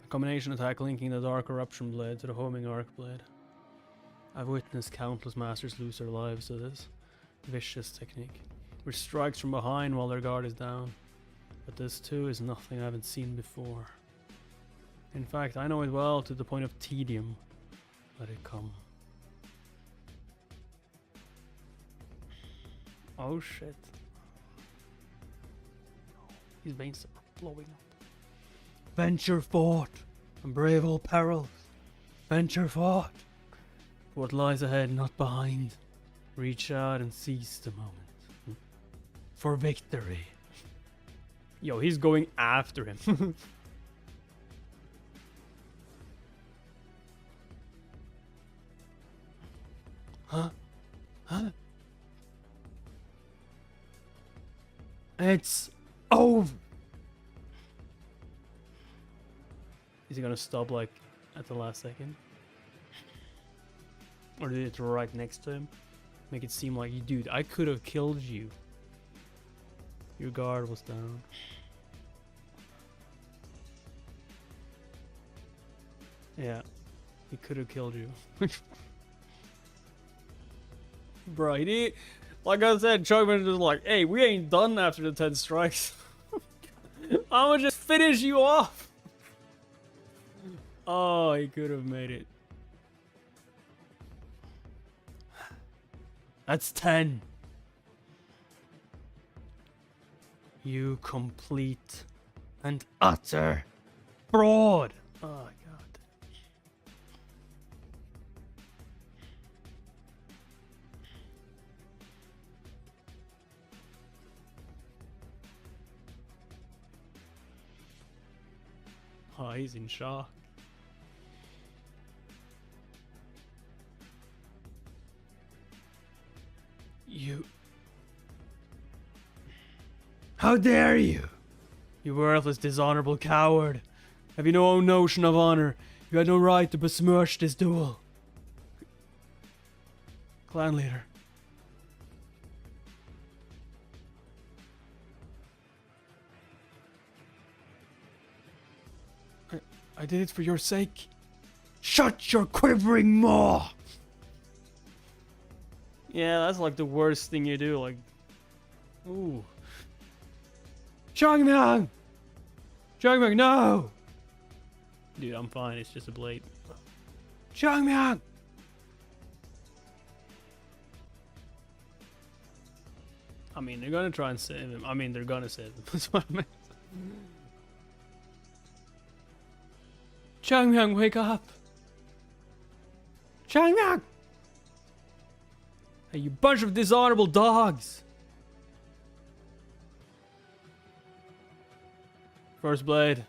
A combination attack linking the dark eruption blade to the homing arc blade. I've witnessed countless masters lose their lives to this vicious technique, which strikes from behind while their guard is down. But this too is nothing I haven't seen before. In fact, I know it well to the point of tedium. Let it come. Oh shit. His veins are blowing up. Venture forth and brave all perils. Venture forth. For what lies ahead, not behind. Reach out and seize the moment. For victory. Yo, he's going after him. Huh? Huh? It's over. Is he gonna stop like at the last second? Or did it right next to him? Make it seem like, dude, I could have killed you. Your guard was down. Yeah, he could have killed you. Bro, he did. Like I said, Chugman was like, hey, we ain't done after the 10 strikes. I'm gonna just finish you off. Oh, he could have made it. That's 10. You complete and utter fraud. Oh, God. Oh, he's in shock. You... How dare you? You worthless, dishonorable coward. Have you no own notion of honor? You had no right to besmirch this duel. Clan leader. I did it for your sake. Shut your quivering maw! Yeah, that's like the worst thing you do, like... Ooh. Changmyang! Changmyang, no! Dude, I'm fine, it's just a blade. Changmyang! I mean, they're gonna try and save him. I mean, they're gonna save him. That's what I meant. Changmyang, wake up! Changmyang! Hey, you bunch of dishonorable dogs! First blade.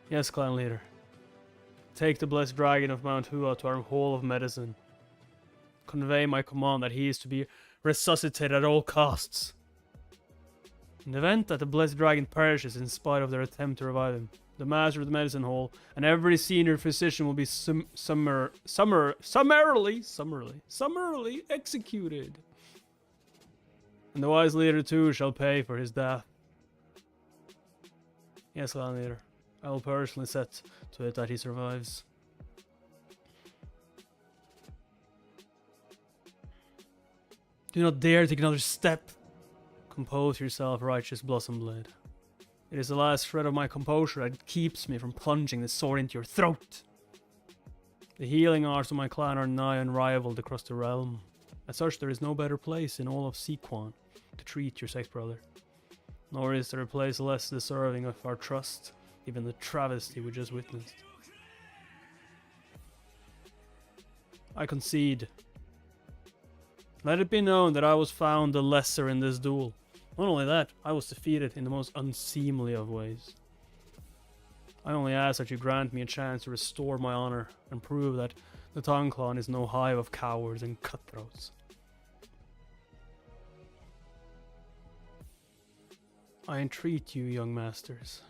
Yes, clan leader. Take the blessed dragon of Mount Hua to our hall of medicine. Convey my command that he is to be resuscitated at all costs. In the event that the blessed dragon perishes in spite of their attempt to revive him, the master of the medicine hall and every senior physician will be summarily executed. And the wise leader too shall pay for his death. Yes, clan leader. I will personally set to it that he survives. Do not dare take another step. Compose yourself, righteous Blossom Blade. It is the last shred of my composure that keeps me from plunging the sword into your throat. The healing arts of my clan are nigh unrivaled across the realm. As such, there is no better place in all of Sequan to treat your Sect brother. Nor is there a place less deserving of our trust, given the travesty we just witnessed. I concede. Let it be known that I was found the lesser in this duel. Not only that, I was defeated in the most unseemly of ways. I only ask that you grant me a chance to restore my honor and prove that the Tang clan is no hive of cowards and cutthroats. I entreat you, young masters.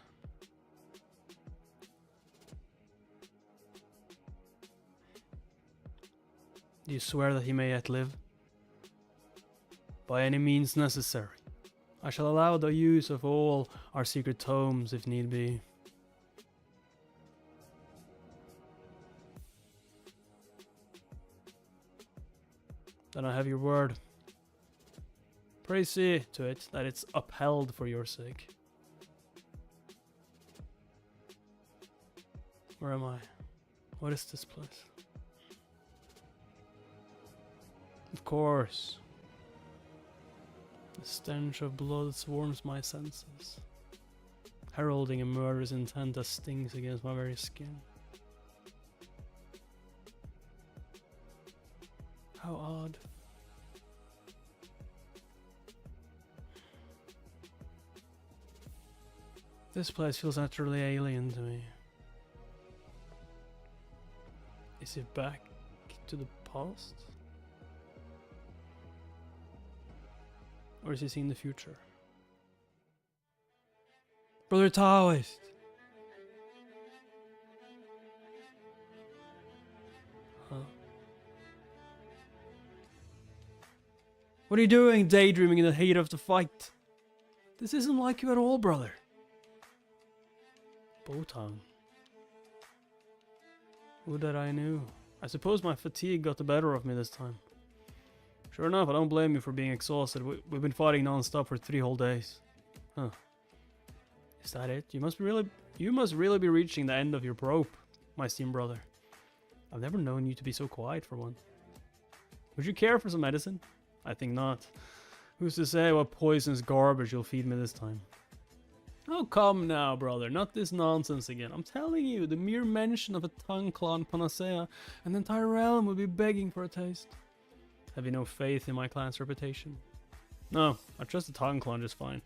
Do you swear that he may yet live? By any means necessary. I shall allow the use of all our secret tomes if need be. Then I have your word. Pray see to it that it's upheld for your sake. Where am I? What is this place? Of course. The stench of blood swarms my senses, heralding a murderous intent that stings against my very skin. How odd. This place feels utterly alien to me. Is it back to the past? Or is he seeing the future? Brother Taoist! What are you doing, daydreaming in the heat of the fight? This isn't like you at all, brother. Botang. Who that I knew. I suppose my fatigue got the better of me this time. Sure enough, I don't blame you for being exhausted. We've been fighting non-stop for 3 whole days. Huh. Is that it? You must really be reaching the end of your rope, my esteemed brother. I've never known you to be so quiet for one. Would you care for some medicine? I think not. Who's to say what poisonous garbage you'll feed me this time? Oh, come now, brother. Not this nonsense again. I'm telling you, the mere mention of a tongue clan panacea, and the entire realm would be begging for a taste. Have you no faith in my clan's reputation? No, I trust the tongue clan just fine.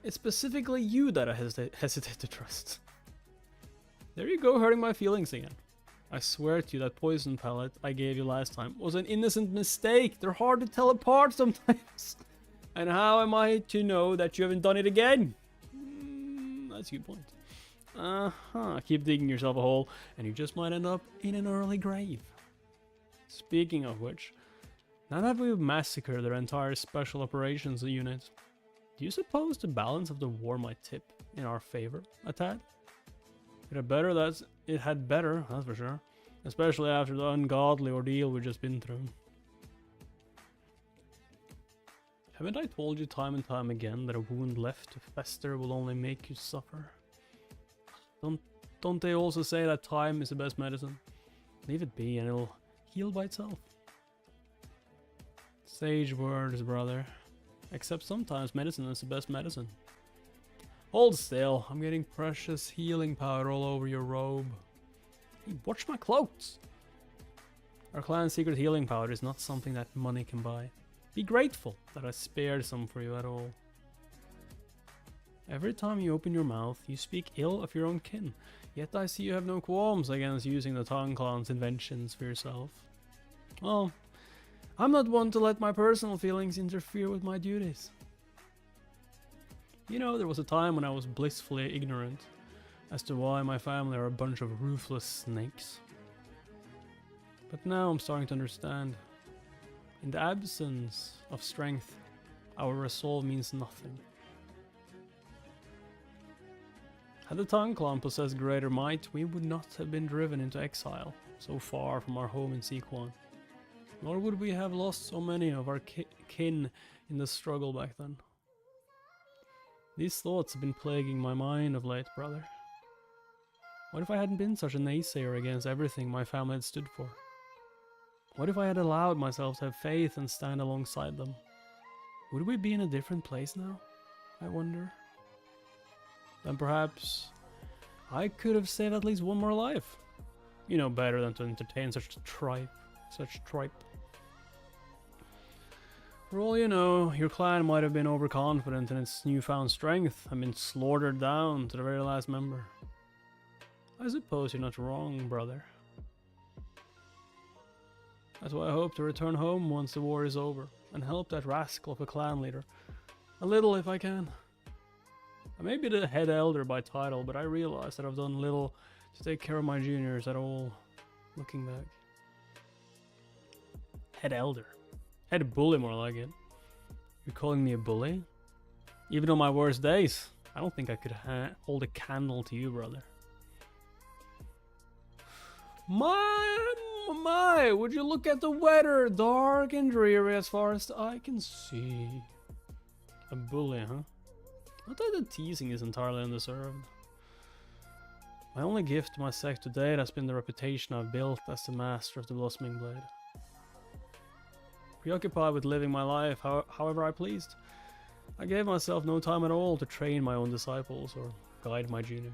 It's specifically you that I hesitate to trust. There you go, hurting my feelings again. I swear to you that poison pellet I gave you last time was an innocent mistake. They're hard to tell apart sometimes. And how am I to know that you haven't done it again? That's a good point. Keep digging yourself a hole, and you just might end up in an early grave. Speaking of which, now that we've massacred their entire special operations unit, do you suppose the balance of the war might tip in our favor a tad? It had better, that's for sure. Especially after the ungodly ordeal we've just been through. Haven't I told you time and time again that a wound left to fester will only make you suffer? Don't they also say that time is the best medicine? Leave it be and it'll heal by itself. Sage words, brother. Except sometimes medicine is the best medicine. Hold still, I'm getting precious healing powder all over your robe. Hey, watch my clothes! Our clan's secret healing powder is not something that money can buy. Be grateful that I spared some for you at all. Every time you open your mouth, you speak ill of your own kin, yet I see you have no qualms against using the Tang Clan's inventions for yourself. Well, I'm not one to let my personal feelings interfere with my duties. You know, there was a time when I was blissfully ignorant as to why my family are a bunch of ruthless snakes. But now I'm starting to understand. In the absence of strength, our resolve means nothing. Had the Tang Clan possessed greater might, we would not have been driven into exile so far from our home in Sequan. Nor would we have lost so many of our kin in the struggle back then. These thoughts have been plaguing my mind of late, brother. What if I hadn't been such a naysayer against everything my family had stood for? What if I had allowed myself to have faith and stand alongside them? Would we be in a different place now, I wonder? Then perhaps I could have saved at least one more life. You know better than to entertain such tripe. For all you know, your clan might have been overconfident in its newfound strength and been slaughtered down to the very last member. I suppose you're not wrong, brother. That's why I hope to return home once the war is over and help that rascal of a clan leader. A little if I can. I may be the head elder by title, but I realize that I've done little to take care of my juniors at all, looking back. Head elder. Head bully, more like it. You're calling me a bully? Even on my worst days, I don't think I could hold a candle to you, brother. My, would you look at the weather? Dark and dreary as far as the eye can see. A bully, huh? I thought the teasing is entirely undeserved. My only gift to my sect to date has been the reputation I've built as the master of the Blossoming Blade. Preoccupied with living my life however I pleased, I gave myself no time at all to train my own disciples or guide my juniors.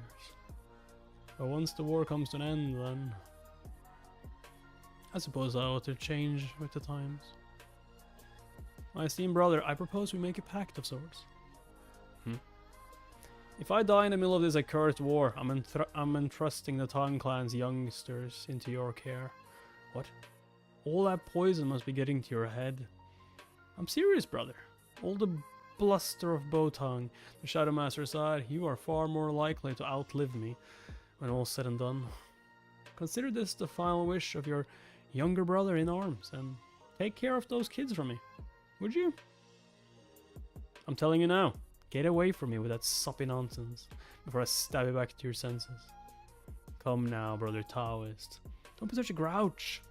But once the war comes to an end, then I suppose I ought to change with the times. My esteemed brother, I propose we make a pact of sorts. If I die in the middle of this accursed war, I'm entrusting the Tang Clan's youngsters into your care. What? All that poison must be getting to your head. I'm serious, brother. All the bluster of Botang, the Shadow Master aside, you are far more likely to outlive me when all's said and done. Consider this the final wish of your younger brother in arms, and take care of those kids for me. Would you? I'm telling you now. Get away from me with that soppy nonsense before I stab you back to your senses. Come now, brother Taoist. Don't be such a grouch.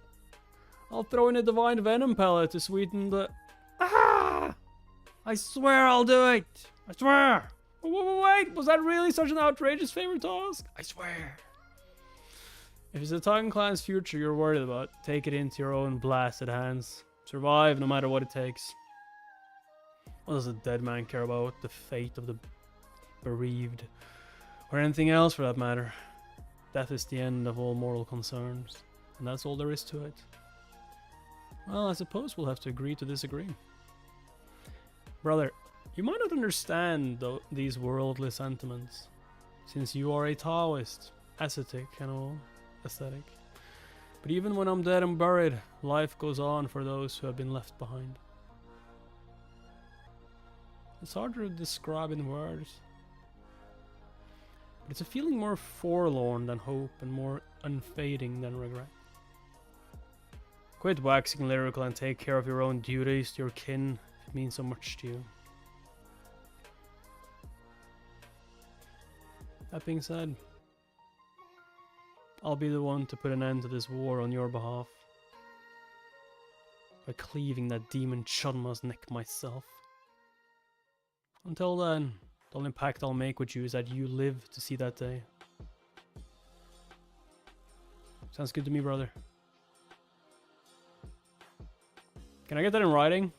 I'll throw in a divine venom pellet to sweeten the... Ah! I swear I'll do it! I swear! Wait, was that really such an outrageous favor to ask? I swear. If it's the Titan clan's future you're worried about, take it into your own blasted hands. Survive no matter what it takes. What does a dead man care about the fate of the bereaved? Or anything else for that matter. Death is the end of all mortal concerns. And that's all there is to it. Well, I suppose we'll have to agree to disagree. Brother, you might not understand these worldly sentiments, since you are a Taoist, ascetic and all, aesthetic. But even when I'm dead and buried, life goes on for those who have been left behind. It's hard to describe in words, but it's a feeling more forlorn than hope and more unfading than regret. Quit waxing lyrical and take care of your own duties to your kin if it means so much to you. That being said, I'll be the one to put an end to this war on your behalf by cleaving that demon Chunma's neck myself. Until then, the only pact I'll make with you is that you live to see that day. Sounds good to me, brother. Can I get that in writing?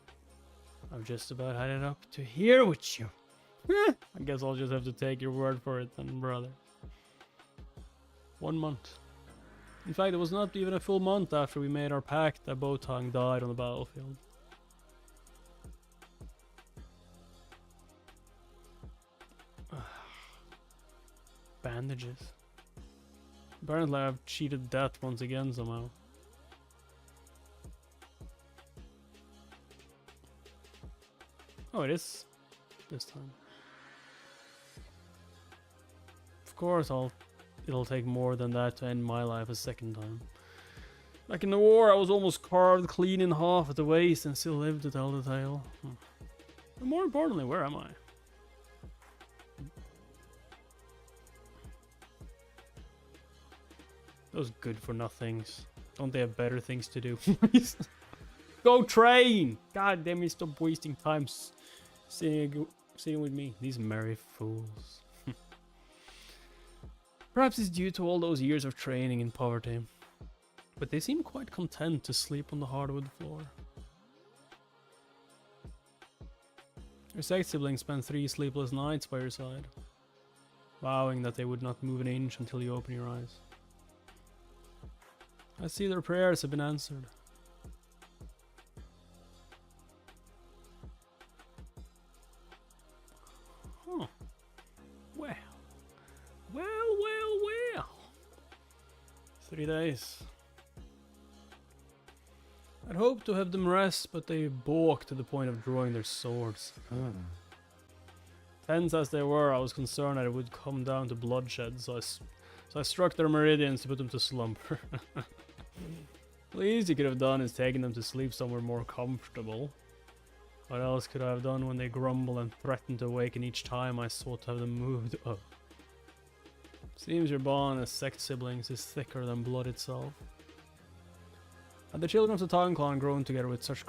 I've just about had it up to here with you. I guess I'll just have to take your word for it then, brother. 1 month. In fact, it was not even a full month after we made our pact that Botang died on the battlefield. Bandages. Apparently I've cheated death once again somehow. Oh, it is this time. Of course, it'll take more than that to end my life a second time. Back in the war, I was almost carved clean in half at the waist and still lived to tell the tale. But more importantly, where am I? Those good-for-nothings. Don't they have better things to do? Go train! God damn it, stop wasting time sitting with me. These merry fools. Perhaps it's due to all those years of training in poverty. But they seem quite content to sleep on the hardwood floor. Your Sect siblings spent 3 sleepless nights by your side, vowing that they would not move an inch until you open your eyes. I see their prayers have been answered. Huh. Well. 3 days. I'd hoped to have them rest, but they balked to the point of drawing their swords. Tense as they were, I was concerned that it would come down to bloodshed, so I struck their meridians to put them to slumber. The least you could have done is taken them to sleep somewhere more comfortable. What else could I have done when they grumble and threaten to awaken each time I sought to have them moved up? Seems your bond as Sect siblings is thicker than blood itself. Had the children of the Titan clan grown together with such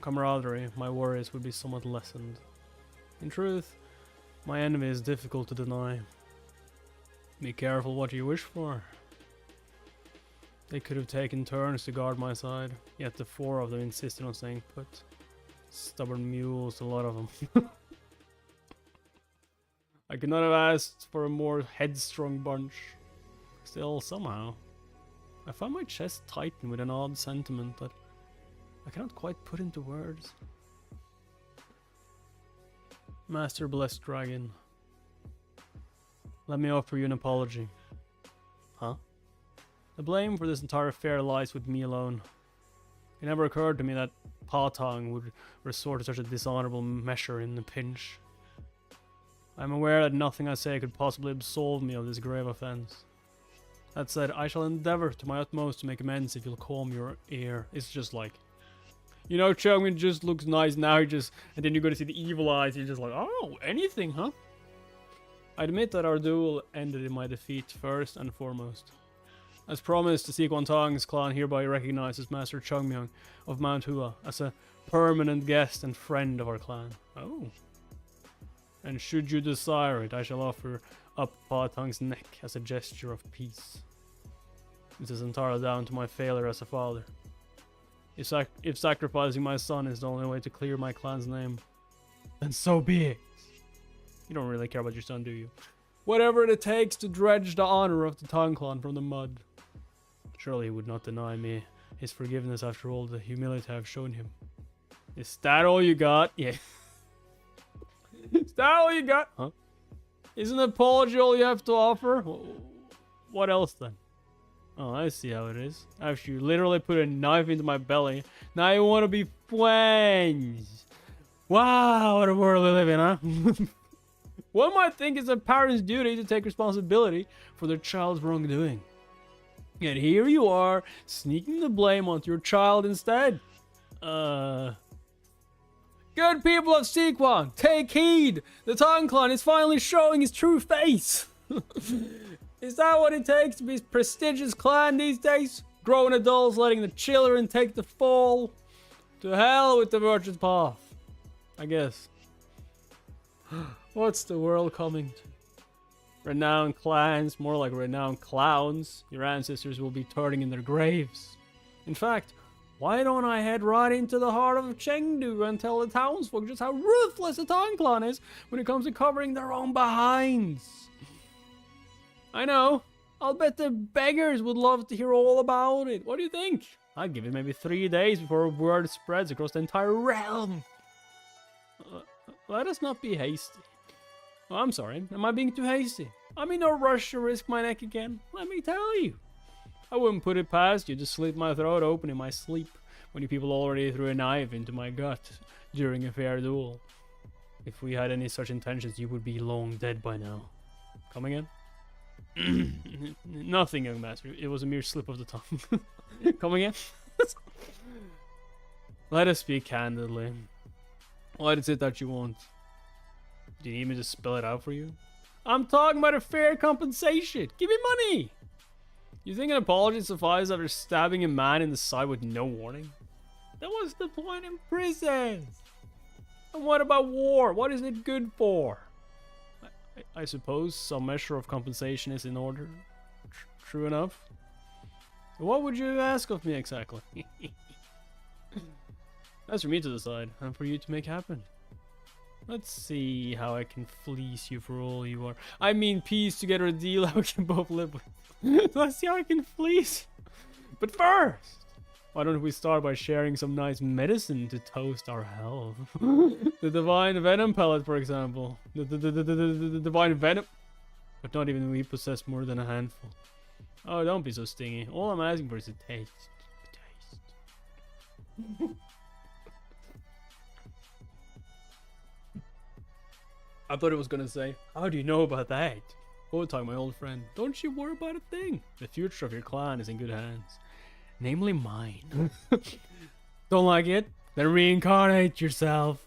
camaraderie, my worries would be somewhat lessened. In truth, my envy is difficult to deny. Be careful what you wish for. They could have taken turns to guard my side, yet the 4 of them insisted on staying put. Stubborn mules, a lot of them. I could not have asked for a more headstrong bunch. Still, somehow, I find my chest tighten with an odd sentiment that I cannot quite put into words. Master Blessed Dragon, let me offer you an apology. Huh? The blame for this entire affair lies with me alone. It never occurred to me that Patang would resort to such a dishonorable measure in a pinch. I am aware that nothing I say could possibly absolve me of this grave offense. That said, I shall endeavor to my utmost to make amends if you'll calm your ear. It's just like, You know, Chongmin just looks nice now. And then you're going to see the evil eyes. You're just like, oh, anything, huh? I admit that our duel ended in my defeat first and foremost. As promised, the Sequantong's clan hereby recognizes Master Chongmyong of Mount Hua as a permanent guest and friend of our clan. Oh. And should you desire it, I shall offer up Pa Tong's neck as a gesture of peace. This is entirely down to my failure as a father. If sacrificing my son is the only way to clear my clan's name, then so be it. You don't really care about your son, do you? Whatever it takes to dredge the honor of the Tong clan from the mud. Surely he would not deny me his forgiveness after all the humility I've shown him. Is that all you got? Yeah. Is that all you got? Huh? Isn't an apology all you have to offer? What else then? Oh, I see how it is. After you literally put a knife into my belly, now you want to be friends. Wow, what a world we live in, huh? One might think it's a parent's duty to take responsibility for their child's wrongdoing. Yet here you are, sneaking the blame onto your child instead. Good people of Sequan, take heed! The Tong clan is finally showing its true face! Is that what it takes to be a prestigious clan these days? Grown adults letting the children take the fall? To hell with the virtuous path, I guess. What's the world coming to? Renowned clans, more like renowned clowns. Your ancestors will be turning in their graves. In fact, why don't I head right into the heart of Chengdu and tell the townsfolk just how ruthless the Tong clan is when it comes to covering their own behinds? I know. I'll bet the beggars would love to hear all about it. What do you think? I'd give it maybe 3 days before word spreads across the entire realm. Let us not be hasty. Oh, I'm sorry. Am I being too hasty? I'm in no rush to risk my neck again. Let me tell you. I wouldn't put it past you to slit my throat open in my sleep when you people already threw a knife into my gut during a fair duel. If we had any such intentions, you would be long dead by now. Come again? Nothing, young master. It was a mere slip of the tongue. Come again? Let us speak candidly. What is it that you want? Do you need me to spell it out for you? I'm talking about a fair compensation. Give me money. You think an apology suffices after stabbing a man in the side with no warning? That was the point in prison. And what about war? What is it good for? I suppose some measure of compensation is in order. True enough. What would you ask of me exactly? That's for me to decide, and for you to make happen. Let's see how I can fleece you for all you are. I mean, piece together a deal that we can both live with. Let's see how I can fleece. But first, why don't we start by sharing some nice medicine to toast our health? The divine venom pellet, for example. The divine venom. But not even we possess more than a handful. Oh, don't be so stingy. All I'm asking for is a taste. A taste. I thought it was gonna say, how do you know about that? Oh, talk, my old friend. Don't you worry about a thing. The future of your clan is in good hands. Namely mine. Don't like it? Then reincarnate yourself.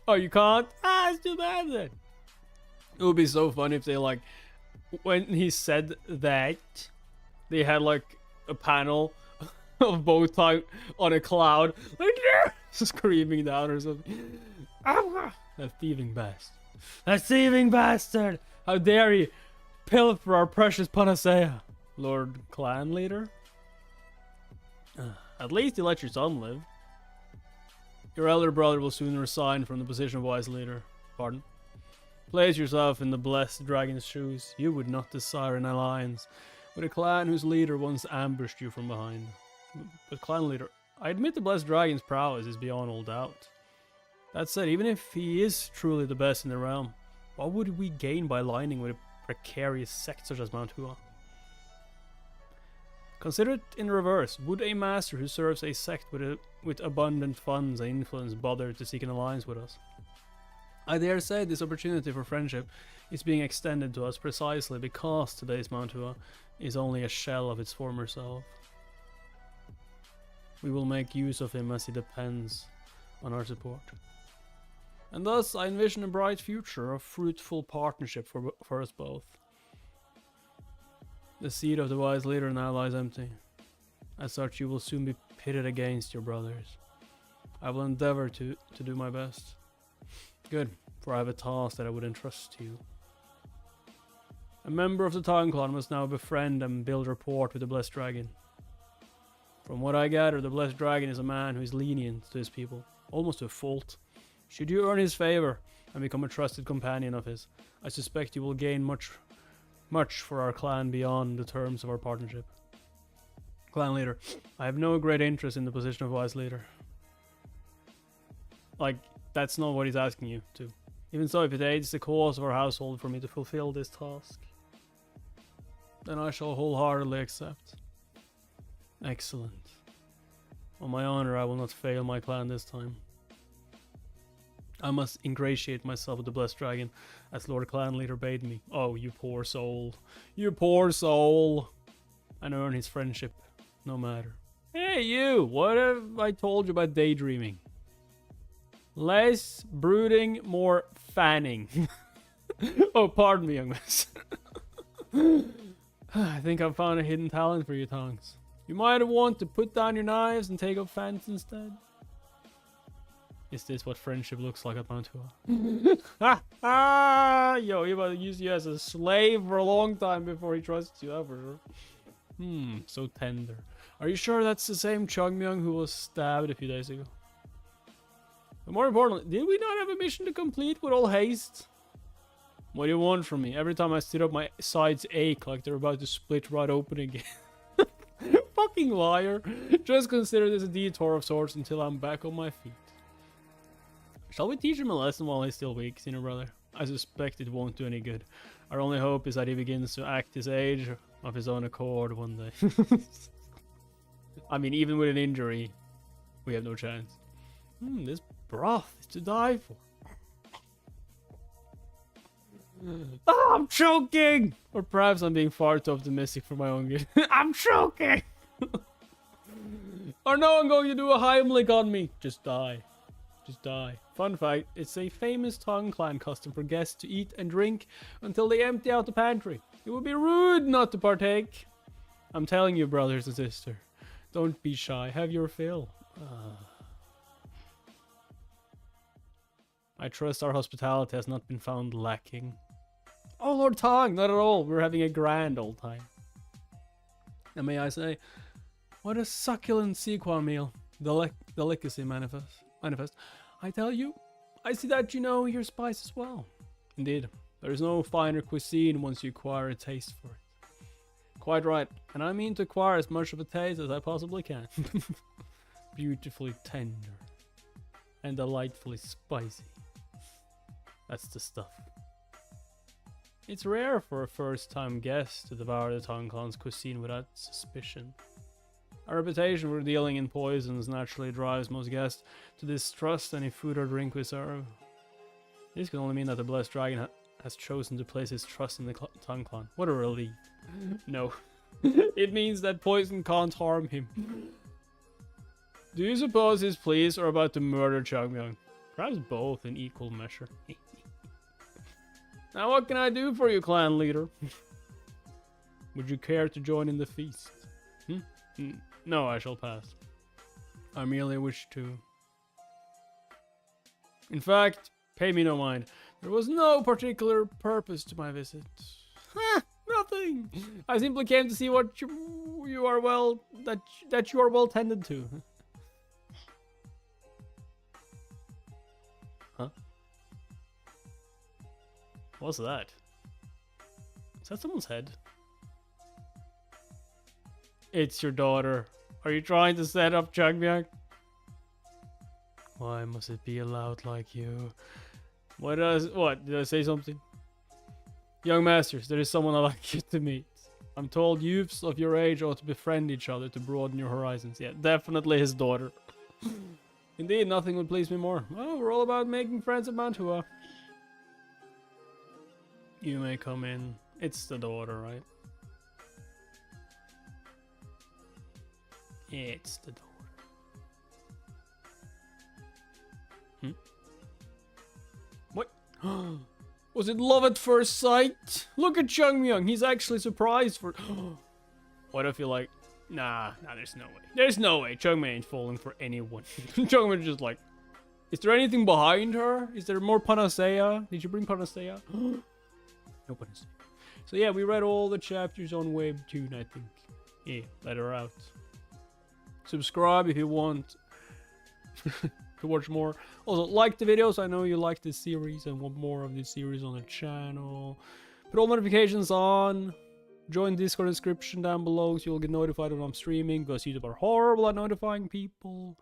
Oh, you can't? Ah, it's too bad then. It would be so fun if they, like, when he said that, they had like a panel of both time on a cloud, like screaming down or something. That thieving bastard. That thieving bastard! How dare you pilfer our precious panacea, Lord Clan Leader? At least you let your son live. Your elder brother will soon resign from the position of wise leader. Pardon? Place yourself in the blessed dragon's shoes. You would not desire an alliance with a clan whose leader once ambushed you from behind. But clan leader, I admit the blessed dragon's prowess is beyond all doubt. That said, even if he is truly the best in the realm, what would we gain by aligning with a precarious sect such as Mount Hua? Consider it in reverse. Would a master who serves a sect with abundant funds and influence bother to seek an alliance with us? I dare say this opportunity for friendship is being extended to us precisely because today's Mount Hua is only a shell of its former self. We will make use of him as he depends on our support. And thus I envision a bright future of fruitful partnership for us both. The seat of the wise leader now lies empty. As such, you will soon be pitted against your brothers. I will endeavor to do my best. Good, for I have a task that I would entrust to you. A member of the Tang clan must now befriend and build rapport with the Blessed Dragon. From what I gather, the Blessed Dragon is a man who is lenient to his people, almost to a fault. Should you earn his favor and become a trusted companion of his, I suspect you will gain much for our clan beyond the terms of our partnership. Clan leader, I have no great interest in the position of wise leader. Like, that's not what he's asking you to. Even so, if it aids the cause of our household for me to fulfill this task, then I shall wholeheartedly accept. Excellent. On my honor, I will not fail my clan this time. I must ingratiate myself with the Blessed Dragon, as Lord Clan Leader bade me. Oh, you poor soul. You poor soul. And earn his friendship, no matter. Hey, you! What have I told you about daydreaming? Less brooding, more fanning. Oh, pardon me, young miss. I think I've found a hidden talent for you, Tongs. You might want to put down your knives and take up fans instead. Is this what friendship looks like at Mount Hua? Ha ha! Yo, he about to use you as a slave for a long time before he trusts you, that's for sure. So tender. Are you sure that's the same Chungmyung who was stabbed a few days ago? But more importantly, did we not have a mission to complete with all haste? What do you want from me? Every time I sit up, my sides ache like they're about to split right open again. Fucking liar. Just consider this a detour of sorts until I'm back on my feet. Shall we teach him a lesson while he's still weak, senior brother? I suspect it won't do any good. Our only hope is that he begins to act his age of his own accord one day. I mean, even with an injury, we have no chance. This broth is to die for. I'm choking! Or perhaps I'm being far too optimistic for my own good. I'm choking! Or no, I'm going to do a Heimlich on me. Just die. Just die. Fun fact, it's a famous Tang clan custom for guests to eat and drink until they empty out the pantry. It would be rude not to partake. I'm telling you, brothers and sisters, don't be shy. Have your fill. I trust our hospitality has not been found lacking. Oh, Lord Tang, not at all. We're having a grand old time. And may I say, what a succulent Sequan meal. Delicacy manifest. I tell you, I see that you know your spice as well. Indeed, there is no finer cuisine once you acquire a taste for it. Quite right, and I mean to acquire as much of a taste as I possibly can. Beautifully tender and delightfully spicy. That's the stuff. It's rare for a first-time guest to devour the Tang clan's cuisine without suspicion. Our reputation for dealing in poisons naturally drives most guests to distrust any food or drink we serve. This can only mean that the Blessed Dragon has chosen to place his trust in the Tang clan. What a relief. No. It means that poison can't harm him. Do you suppose his pleas are about to murder Changmyang? Perhaps both in equal measure. Now what can I do for you, clan leader? Would you care to join in the feast? No, I shall pass. I merely wish to... In fact, pay me no mind. There was no particular purpose to my visit. Nothing. I simply came to see what you are well... that you are well tended to. Huh? What's that? Is that someone's head? It's your daughter. Are you trying to set up Changmyang? Why must it be allowed like you? What? Did I say something? Young masters, there is someone I'd like you to meet. I'm told youths of your age ought to befriend each other to broaden your horizons. Yeah, definitely his daughter. Indeed, nothing would please me more. Well, we're all about making friends at Mount Hua. You may come in. It's the daughter, right? It's the daughter. Hmm? What? Was it love at first sight? Look at Jungmyeon. He's actually surprised for... What if you're like... Nah, there's no way. There's no way. Jungmyeon ain't falling for anyone. Jungmyeon's just like... Is there anything behind her? Is there more panacea? Did you bring panacea? No panacea. So yeah, we read all the chapters on webtoon, I think. Yeah, let her out. Subscribe if you want to watch more. Also, like the videos. I know you like this series and want more of this series on the channel. Put all notifications on. Join Discord description down below so you'll get notified when I'm streaming, because YouTube are horrible at notifying people.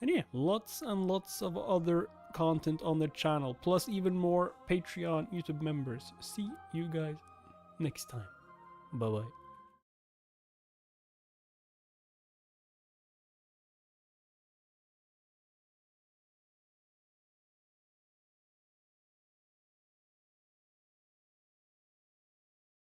And yeah, lots and lots of other content on the channel, plus even more Patreon YouTube members. See you guys next time. Bye bye.